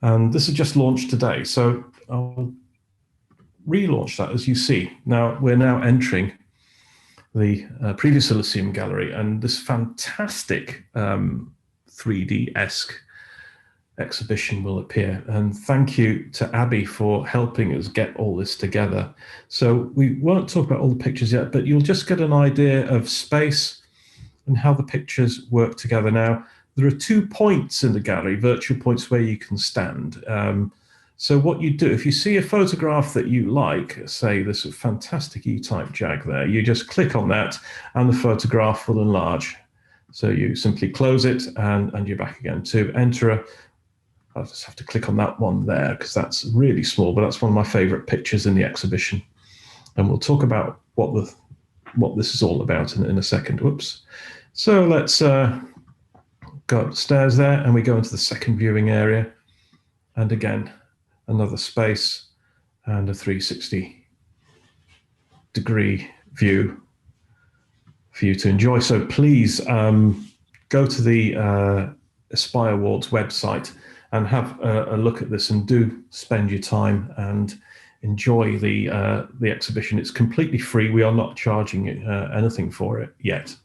and this is just launched today, so I'll relaunch that as you see. Now we're now entering the previous Elysium Gallery and this fantastic 3D-esque exhibition will appear. And thank you to Abby for helping us get all this together. So we won't talk about all the pictures yet, but you'll just get an idea of space and how the pictures work together. Now, there are 2 points in the gallery, virtual points where you can stand. So what you do, if you see a photograph that you like, say this fantastic E-type Jag there, you just click on that and the photograph will enlarge. So you simply close it and you're back again. To enter I'll just have to click on that one there because that's really small, but that's one of my favorite pictures in the exhibition. And we'll talk about what this is all about in a second. Whoops. So let's go upstairs there and we go into the second viewing area. And again, another space and a 360-degree view for you to enjoy. So please go to the Espy Awards website and have a look at this, and do spend your time and enjoy the exhibition. It's completely free. We are not charging anything for it yet.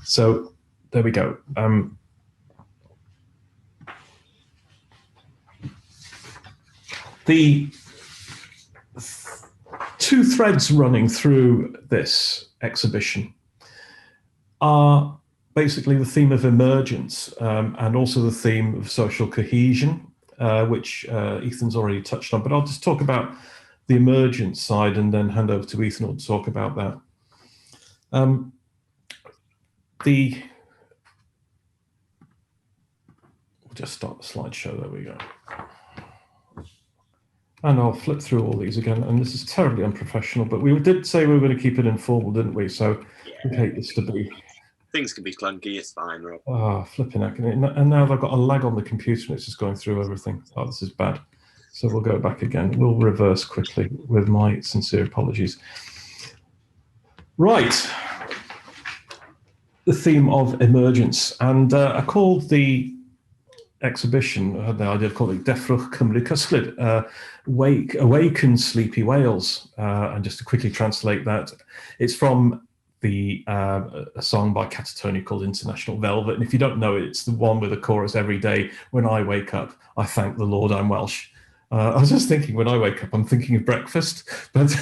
So there we go. The two threads running through this exhibition are basically the theme of emergence, and also the theme of social cohesion, which Ethan's already touched on, but I'll just talk about the emergence side and then hand over to Ethan to talk about that. We'll just start the slideshow, there we go. And I'll flip through all these again, and this is terribly unprofessional, but we did say we were going to keep it informal, didn't we? So we'd hate this to be... Things can be clunky, it's fine, Rob. Oh, flipping heck. And now I've got a lag on the computer and it's just going through everything. Oh, this is bad. So we'll go back again. We'll reverse quickly with my sincere apologies. Right. The theme of emergence. And I called the exhibition, I had the idea of calling it Deffrwch Cymru Cysglyd, Awaken Sleepy Whales. And just to quickly translate that, it's from a song by Catatonia called International Velvet. And if you don't know it, it's the one with the chorus, every day when I wake up, I thank the Lord I'm Welsh. I was just thinking, when I wake up, I'm thinking of breakfast, but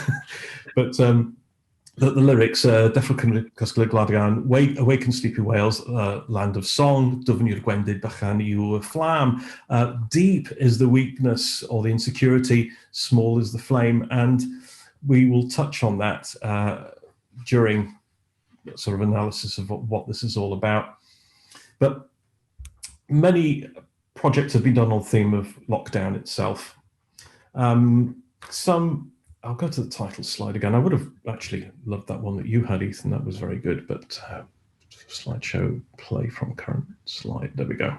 the lyrics, Deffrwch Cymru Cysglyd, Awaken Sleepy Whales, land of song, Dyfnir gwendid bychan yw y flam. Deep is the weakness or the insecurity, small is the flame. And we will touch on that during sort of analysis of what this is all about. But many projects have been done on the theme of lockdown itself. Some, I'll go to the title slide again. I would have actually loved that one that you had, Ethan. That was very good, but slideshow play from current slide. There we go.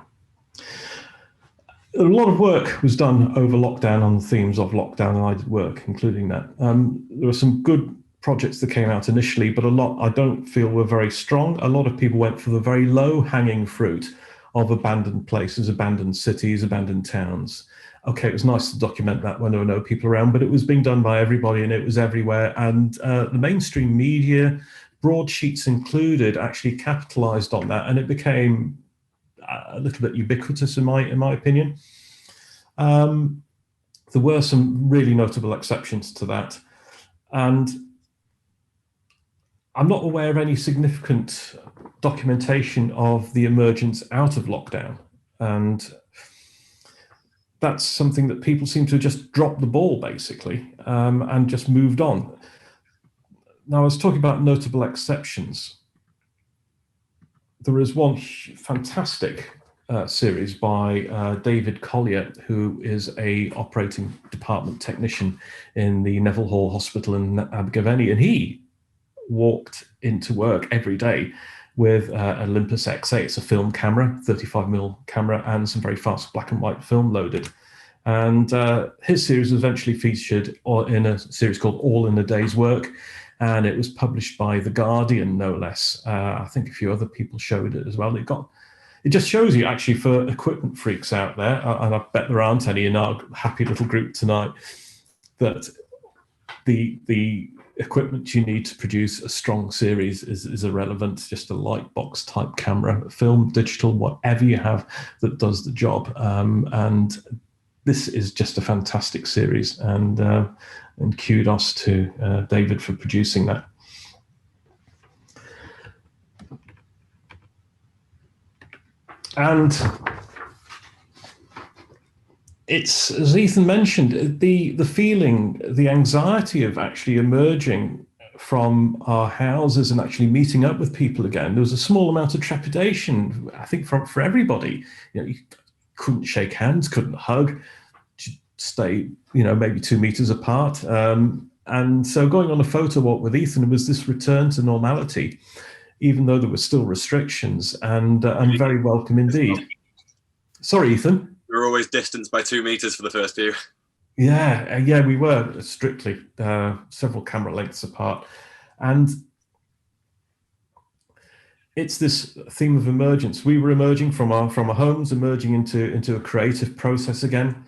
A lot of work was done over lockdown on the themes of lockdown, and I did work, including that. There were some good projects that came out initially, but a lot I don't feel were very strong. A lot of people went for the very low-hanging fruit of abandoned places, abandoned cities, abandoned towns. Okay, it was nice to document that when there were no people around, but it was being done by everybody and it was everywhere. And the mainstream media, broadsheets included, actually capitalized on that, and it became a little bit ubiquitous in my opinion. There were some really notable exceptions to that. And I'm not aware of any significant documentation of the emergence out of lockdown. And that's something that people seem to have just dropped the ball, basically, and just moved on. Now, I was talking about notable exceptions. There is one fantastic series by David Collier, who is a operating department technician in the Neville Hall Hospital in Abergavenny, and he walked into work every day with Olympus XA. It's a film camera, 35mm camera, and some very fast black and white film loaded. And his series was eventually featured in a series called All in a Day's Work, and it was published by The Guardian, no less. I think a few other people showed it as well. It just shows you, actually, for equipment freaks out there, and I bet there aren't any in our happy little group tonight, that the equipment you need to produce a strong series is irrelevant. Just a light box type camera, film, digital, whatever you have that does the job. And this is just a fantastic series, and kudos to David for producing that. And it's, as Ethan mentioned, the feeling, the anxiety of actually emerging from our houses and actually meeting up with people again. There was a small amount of trepidation, I think, for everybody. You couldn't shake hands, couldn't hug, stay, maybe 2 meters apart. And so going on a photo walk with Ethan was this return to normality, even though there were still restrictions, and very welcome indeed. Sorry, Ethan. We were always distanced by 2 meters for the first few. Yeah, we were strictly several camera lengths apart. And it's this theme of emergence. We were emerging from our homes, emerging into a creative process again.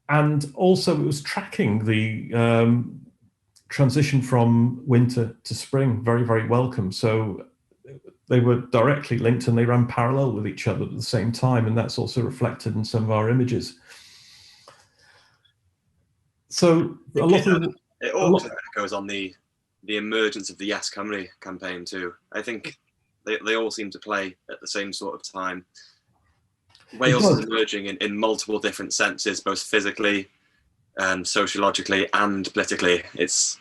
And also it was tracking the transition from winter to spring, very, very welcome. So they were directly linked and they ran parallel with each other at the same time. And that's also reflected in some of our images. So it also goes on the emergence of the Yes Cymru campaign too. I think they all seem to play at the same sort of time. Wales is emerging in multiple different senses, both physically, sociologically, and politically. It's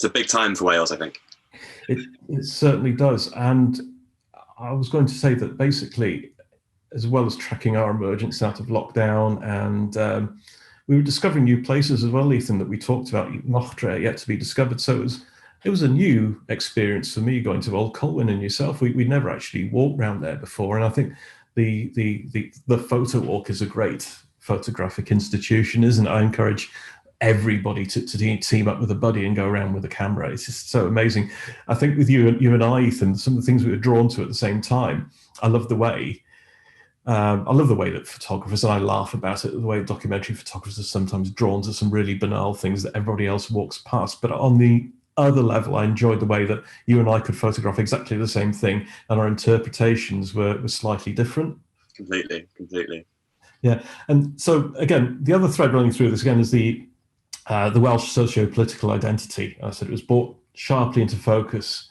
a big time for Wales, I think. It certainly does. And I was going to say that basically, as well as tracking our emergence out of lockdown, and we were discovering new places as well, Ethan, that we talked about, Mochtre, yet to be discovered. So it was a new experience for me going to Old Colwyn and yourself. We'd never actually walked around there before. And I think the photo walk is a great photographic institution, isn't it? I encourage everybody to team up with a buddy and go around with a camera. It's just so amazing. I think with you and I, Ethan, some of the things we were drawn to at the same time, I love the way that photographers, and I laugh about it, the way documentary photographers are sometimes drawn to some really banal things that everybody else walks past. But on the other level, I enjoyed the way that you and I could photograph exactly the same thing, and our interpretations were slightly different. Completely. Yeah. And so again, the other thread running through this again is the Welsh socio-political identity. I said it was brought sharply into focus.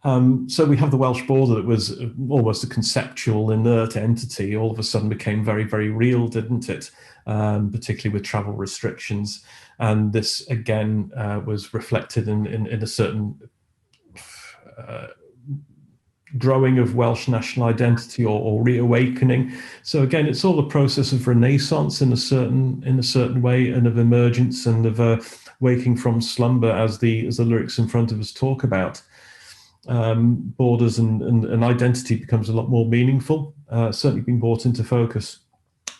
So we have the Welsh border that was almost a conceptual, inert entity, all of a sudden became very, very real, didn't it? Particularly with travel restrictions. And this, again, was reflected in a certain growing of Welsh national identity or reawakening. So again, it's all a process of renaissance in a certain way, and of emergence, and of waking from slumber, as the lyrics in front of us talk about. Borders and identity becomes a lot more meaningful, certainly being brought into focus.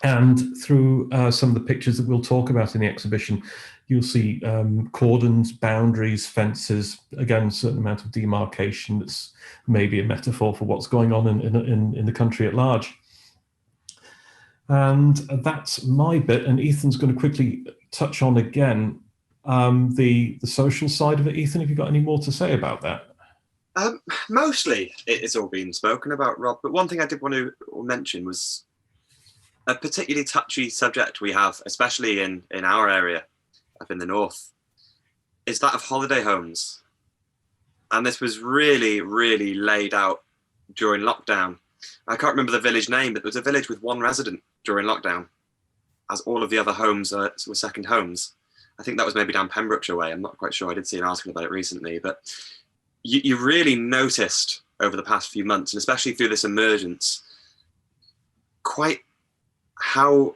And through some of the pictures that we'll talk about in the exhibition, you'll see cordons, boundaries, fences, again, a certain amount of demarcation that's maybe a metaphor for what's going on in the country at large. And that's my bit. And Ethan's going to quickly touch on again the social side of it. Ethan, have you got any more to say about that? Mostly it's all been spoken about, Rob, but one thing I did want to mention was a particularly touchy subject we have, especially in our area up in the north, is that of holiday homes. And this was really, really laid out during lockdown. I can't remember the village name, but there was a village with one resident during lockdown, as all of the other homes were second homes. I think that was maybe down Pembrokeshire way. I'm not quite sure. I did see an article about it recently, but you really noticed over the past few months, and especially through this emergence, quite how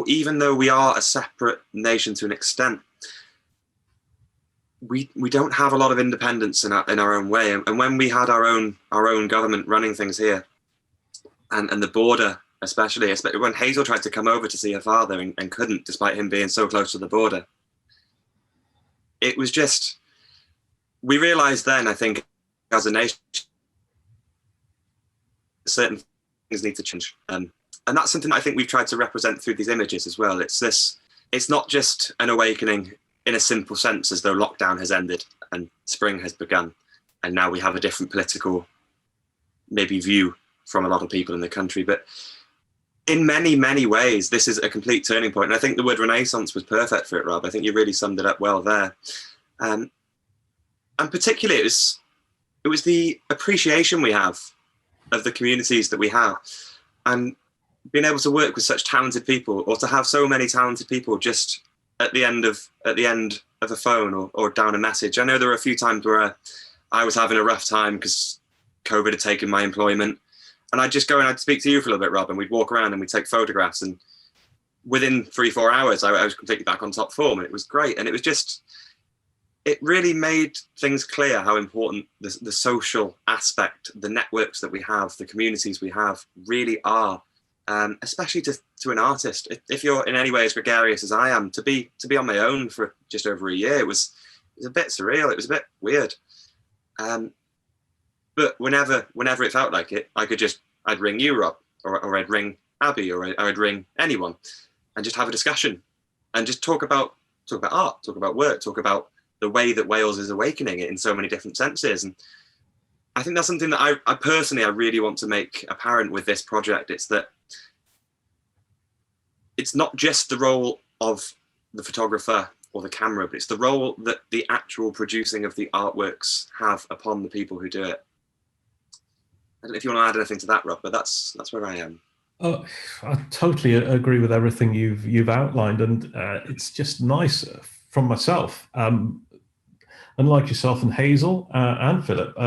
even though we are a separate nation to an extent, we don't have a lot of independence in our own way. And when we had our own government running things here, and the border, especially when Hazel tried to come over to see her father and couldn't, despite him being so close to the border, it was just, we realized then, I think, as a nation, certain things need to change. And that's something I think we've tried to represent through these images as well. It's not just an awakening in a simple sense, as though lockdown has ended and spring has begun, and now we have a different political, maybe, view from a lot of people in the country. But in many, many ways, this is a complete turning point. And I think the word Renaissance was perfect for it, Rob. I think you really summed it up well there. And particularly, it was the appreciation we have of the communities that we have, and being able to work with such talented people, or to have so many talented people just at the end of a phone or down a message. I know there were a few times where I was having a rough time because COVID had taken my employment, and I'd just go and I'd speak to you for a little bit, Rob, and we'd walk around and we'd take photographs, and within 3-4 hours I was completely back on top form, and it was great. And it was just, it really made things clear how important the social aspect, the networks that we have, the communities we have really are, especially to an artist. If you're in any way as gregarious as I am, to be on my own for just over a year, it was a bit surreal. It was a bit weird. But whenever it felt like it, I'd ring you, Rob, or I'd ring Abby, or I'd ring anyone, and just have a discussion, and just talk about art, talk about work, talk about the way that Wales is awakening it in so many different senses. And I think that's something that I personally really want to make apparent with this project. It's that it's not just the role of the photographer or the camera, but it's the role that the actual producing of the artworks have upon the people who do it. I don't know if you want to add anything to that, Rob, but that's where I am. Oh, I totally agree with everything you've outlined, and it's just nice from myself. Unlike yourself and Hazel and Philip,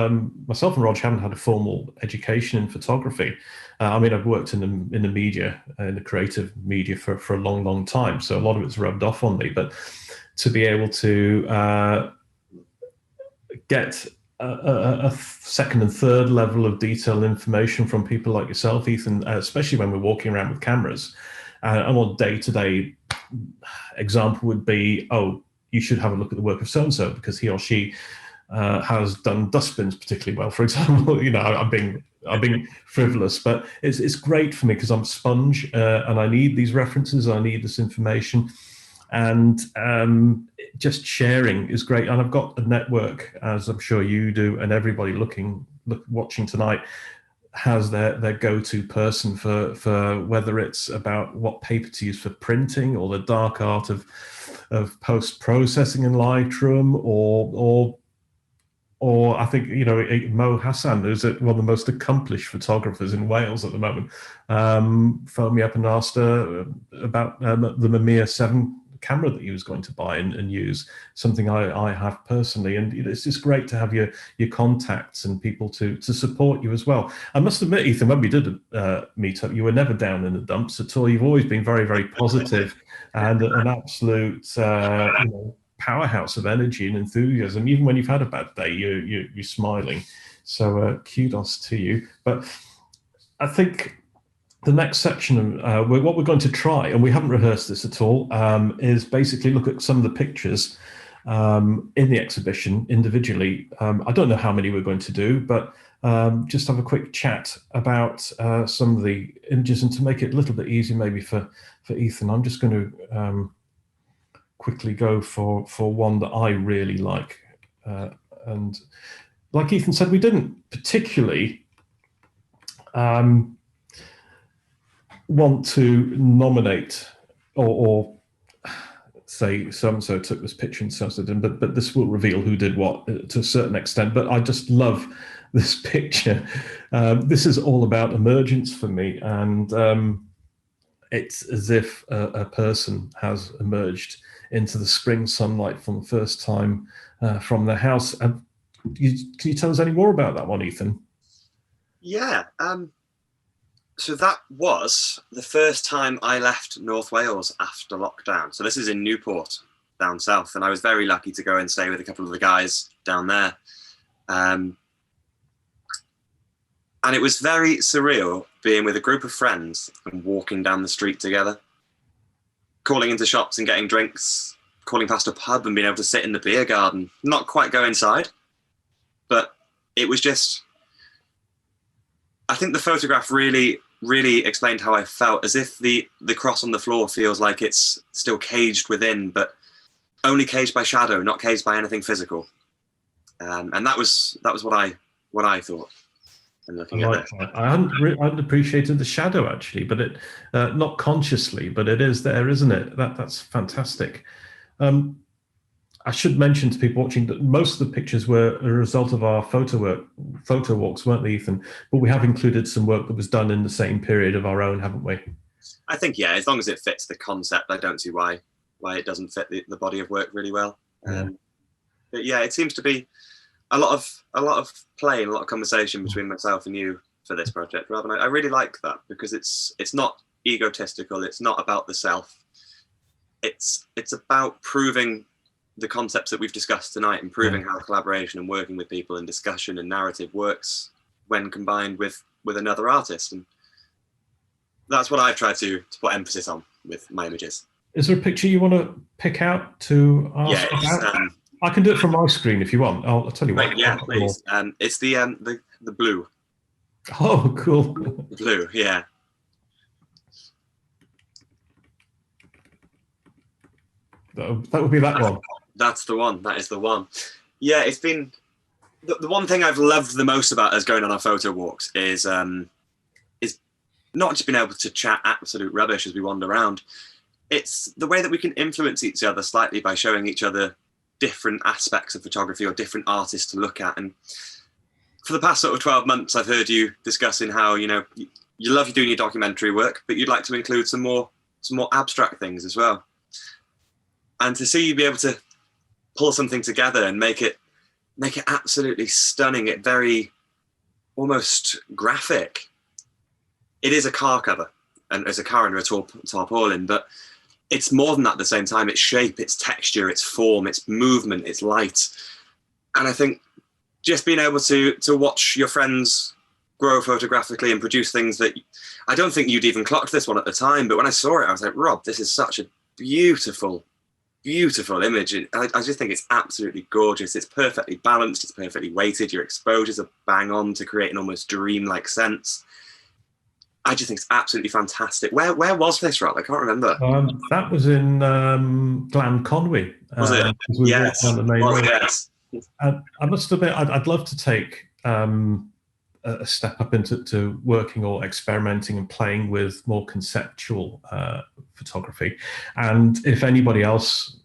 myself and Rog haven't had a formal education in photography. I mean, I've worked in the media, in the creative media for a long, long time, so a lot of it's rubbed off on me. But to be able to get a second and third level of detailed information from people like yourself, Ethan, especially when we're walking around with cameras. And one day-to-day example would be, oh, you should have a look at the work of so-and-so because he or she has done dustbins particularly well, for example. You know, I'm being frivolous, but it's great for me because I'm a sponge and I need these references, I need this information. And just sharing is great. And I've got a network, as I'm sure you do, and everybody watching tonight has their go-to person for whether it's about what paper to use for printing or the dark art of post-processing in Lightroom, or I think, you know, Mo Hassan, who's one of the most accomplished photographers in Wales at the moment, phoned me up and asked about the Mamiya 7 camera that he was going to buy and use, something I have personally. And it's just great to have your contacts and people to support you as well. I must admit, Ethan, when we did meet up, you were never down in the dumps at all. You've always been very, very positive and an absolute powerhouse of energy and enthusiasm. Even when you've had a bad day, you're smiling. So kudos to you. But I think the next section, what we're going to try, and we haven't rehearsed this at all, is basically look at some of the pictures in the exhibition individually. I don't know how many we're going to do, but just have a quick chat about some of the images, and to make it a little bit easier maybe for Ethan, I'm just going to quickly go for one that I really like. And like Ethan said, we didn't particularly want to nominate or say so-and-so took this picture and so-and-so didn't, but this will reveal who did what to a certain extent. But I just love this picture. This is all about emergence for me, and it's as if a person has emerged into the spring sunlight for the first time from their house. And can you tell us any more about that one, Ethan? Yeah. So that was the first time I left North Wales after lockdown. So this is in Newport, down south, and I was very lucky to go and stay with a couple of the guys down there. And it was very surreal being with a group of friends and walking down the street together, calling into shops and getting drinks, calling past a pub and being able to sit in the beer garden, not quite go inside, but it was just, I think the photograph really explained how I felt, as if the cross on the floor feels like it's still caged within, but only caged by shadow, not caged by anything physical. And that was what I thought. And looking at that, I hadn't appreciated the shadow actually, but it not consciously, but it is there, isn't it? That's fantastic. I should mention to people watching that most of the pictures were a result of our photo walks, weren't they, Ethan? But we have included some work that was done in the same period of our own, haven't we? I think, yeah, as long as it fits the concept, I don't see why it doesn't fit the body of work really well. But yeah, it seems to be a lot of play and a lot of conversation between myself and you for this project, Rob. And I really like that, because it's not egotistical. It's not about the self. It's about proving the concepts that we've discussed tonight, and proving how collaboration and working with people and discussion and narrative works when combined with another artist. And that's what I've tried to put emphasis on with my images. Is there a picture you want to pick out to ask about? I can do it from my screen if you want. I'll tell you what. Yeah, please. It's the the blue. Oh, cool. The blue, yeah. That would be that one. That's the one. That is the one. Yeah, it's been the one thing I've loved the most about us going on our photo walks is not just being able to chat absolute rubbish as we wander around. It's the way that we can influence each other slightly by showing each other different aspects of photography or different artists to look at. And for the past sort of 12 months, I've heard you discussing how, you know, you love doing your documentary work, but you'd like to include some more abstract things as well. And to see you be able to pull something together and make it absolutely stunning, it very almost graphic. It is a car cover, and there's a car under a tarpaulin, but it's more than that at the same time. It's shape, it's texture, it's form, it's movement, it's light. And I think just being able to watch your friends grow photographically and produce things that I don't think you'd even clocked this one at the time, but when I saw it, I was like, Rob, this is such a beautiful image. I just think it's absolutely gorgeous. It's perfectly balanced, it's perfectly weighted, your exposures are bang on to create an almost dreamlike sense. I just think it's absolutely fantastic. Where was this, Rob? I can't remember. That was in Glan Conwy. Was it? Yes. Yes. I must admit, I'd love to take a step up into working or experimenting and playing with more conceptual photography. And if anybody else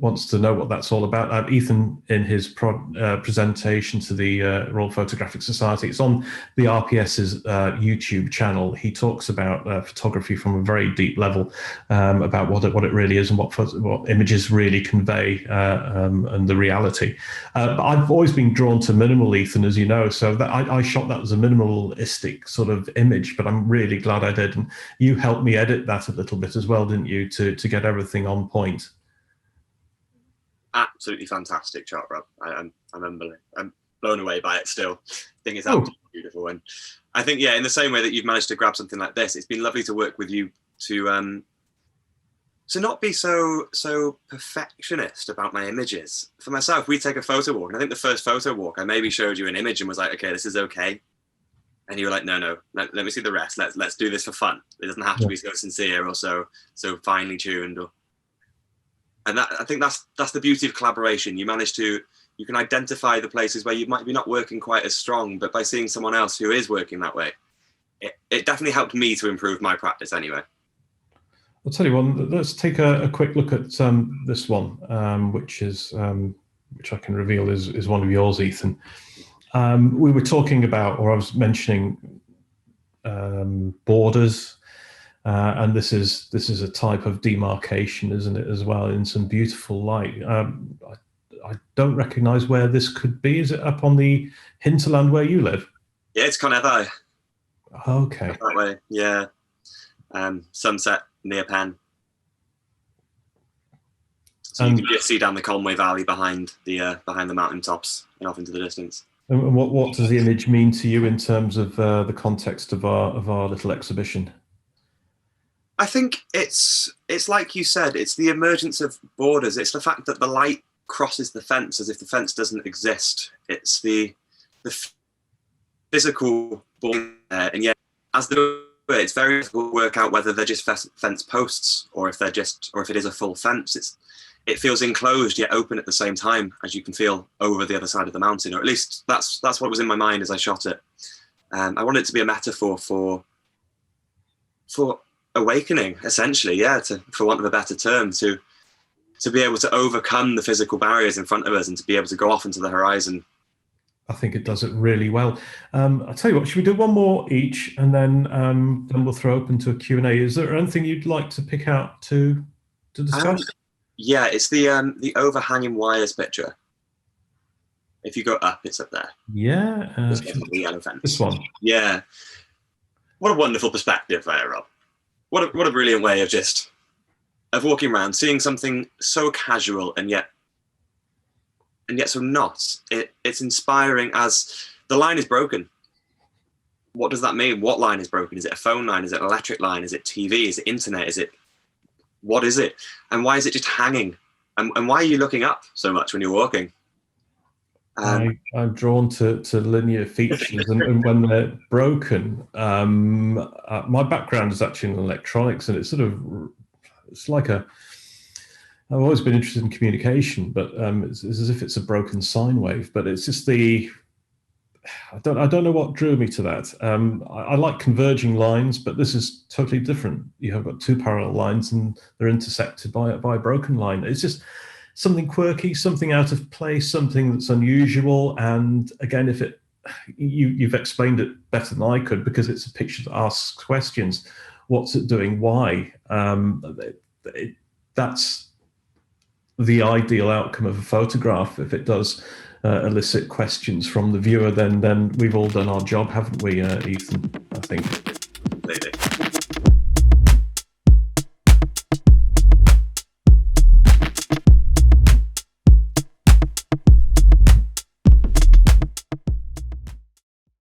wants to know what that's all about, Ethan, in his presentation to the Royal Photographic Society, it's on the RPS's YouTube channel. He talks about photography from a very deep level, about what it really is and what images really convey, and the reality. But I've always been drawn to minimal, Ethan, as you know, so that I shot that as a minimalistic sort of image, but I'm really glad I did. And you helped me edit that a little bit as well, didn't you, to get everything on point? Absolutely fantastic shot, Rob. I'm blown away by it still. I think it's absolutely beautiful. And I think, yeah, in the same way that you've managed to grab something like this, it's been lovely to work with you to not be so perfectionist about my images. For myself, we take a photo walk, and I think the first photo walk, I maybe showed you an image and was like, okay, this is okay. And you were like, no, let me see the rest. Let's do this for fun. It doesn't have to be so sincere or so finely tuned. And I think that's the beauty of collaboration. You can identify the places where you might be not working quite as strong, but by seeing someone else who is working that way, it definitely helped me to improve my practice anyway. I'll tell you one, let's take a quick look at this one, which I can reveal is one of yours, Ethan. We were talking about, or I was mentioning, borders. And this is a type of demarcation, isn't it, as well, in some beautiful light. I don't recognise where this could be. Is it up on the hinterland where you live? Yeah, it's Conneddau. Okay. That way, yeah. Sunset near Penn. So you can just see down the Conway Valley behind the mountaintops and off into the distance. And what does the image mean to you in terms of the context of our little exhibition? I think it's like you said, it's the emergence of borders. It's the fact that the light crosses the fence as if the fence doesn't exist. It's the physical border there. And yet, it's very difficult to work out whether they're just fence posts or if it is a full fence. It feels enclosed yet open at the same time, as you can feel over the other side of the mountain, or at least that's what was in my mind as I shot it. I wanted it to be a metaphor for awakening, essentially, for want of a better term, to be able to overcome the physical barriers in front of us and to be able to go off into the horizon. I think it does it really well. I'll tell you what, should we do one more each, and then we'll throw open to a Q&A. Is there anything you'd like to pick out to discuss? Yeah, it's the overhanging wires picture. If you go up, it's up there. Yeah. The yellow fence. This one. Yeah. What a wonderful perspective there, Rob. What a brilliant way of walking around, seeing something so casual and yet so not. It's inspiring as the line is broken. What does that mean? What line is broken? Is it a phone line? Is it an electric line? Is it TV? Is it internet? What is it? And why is it just hanging? And why are you looking up so much when you're walking? I'm drawn to linear features, and when they're broken, my background is actually in electronics, and it's like I've always been interested in communication, but it's as if it's a broken sine wave. But it's just I don't know what drew me to that. I like converging lines, but this is totally different. You have got two parallel lines, and they're intersected by a broken line. It's just something quirky, something out of place, something that's unusual. And again, you've explained it better than I could, because it's a picture that asks questions. What's it doing? Why? That's the ideal outcome of a photograph. If it does elicit questions from the viewer, then we've all done our job, haven't we, Ethan? I think. Completely.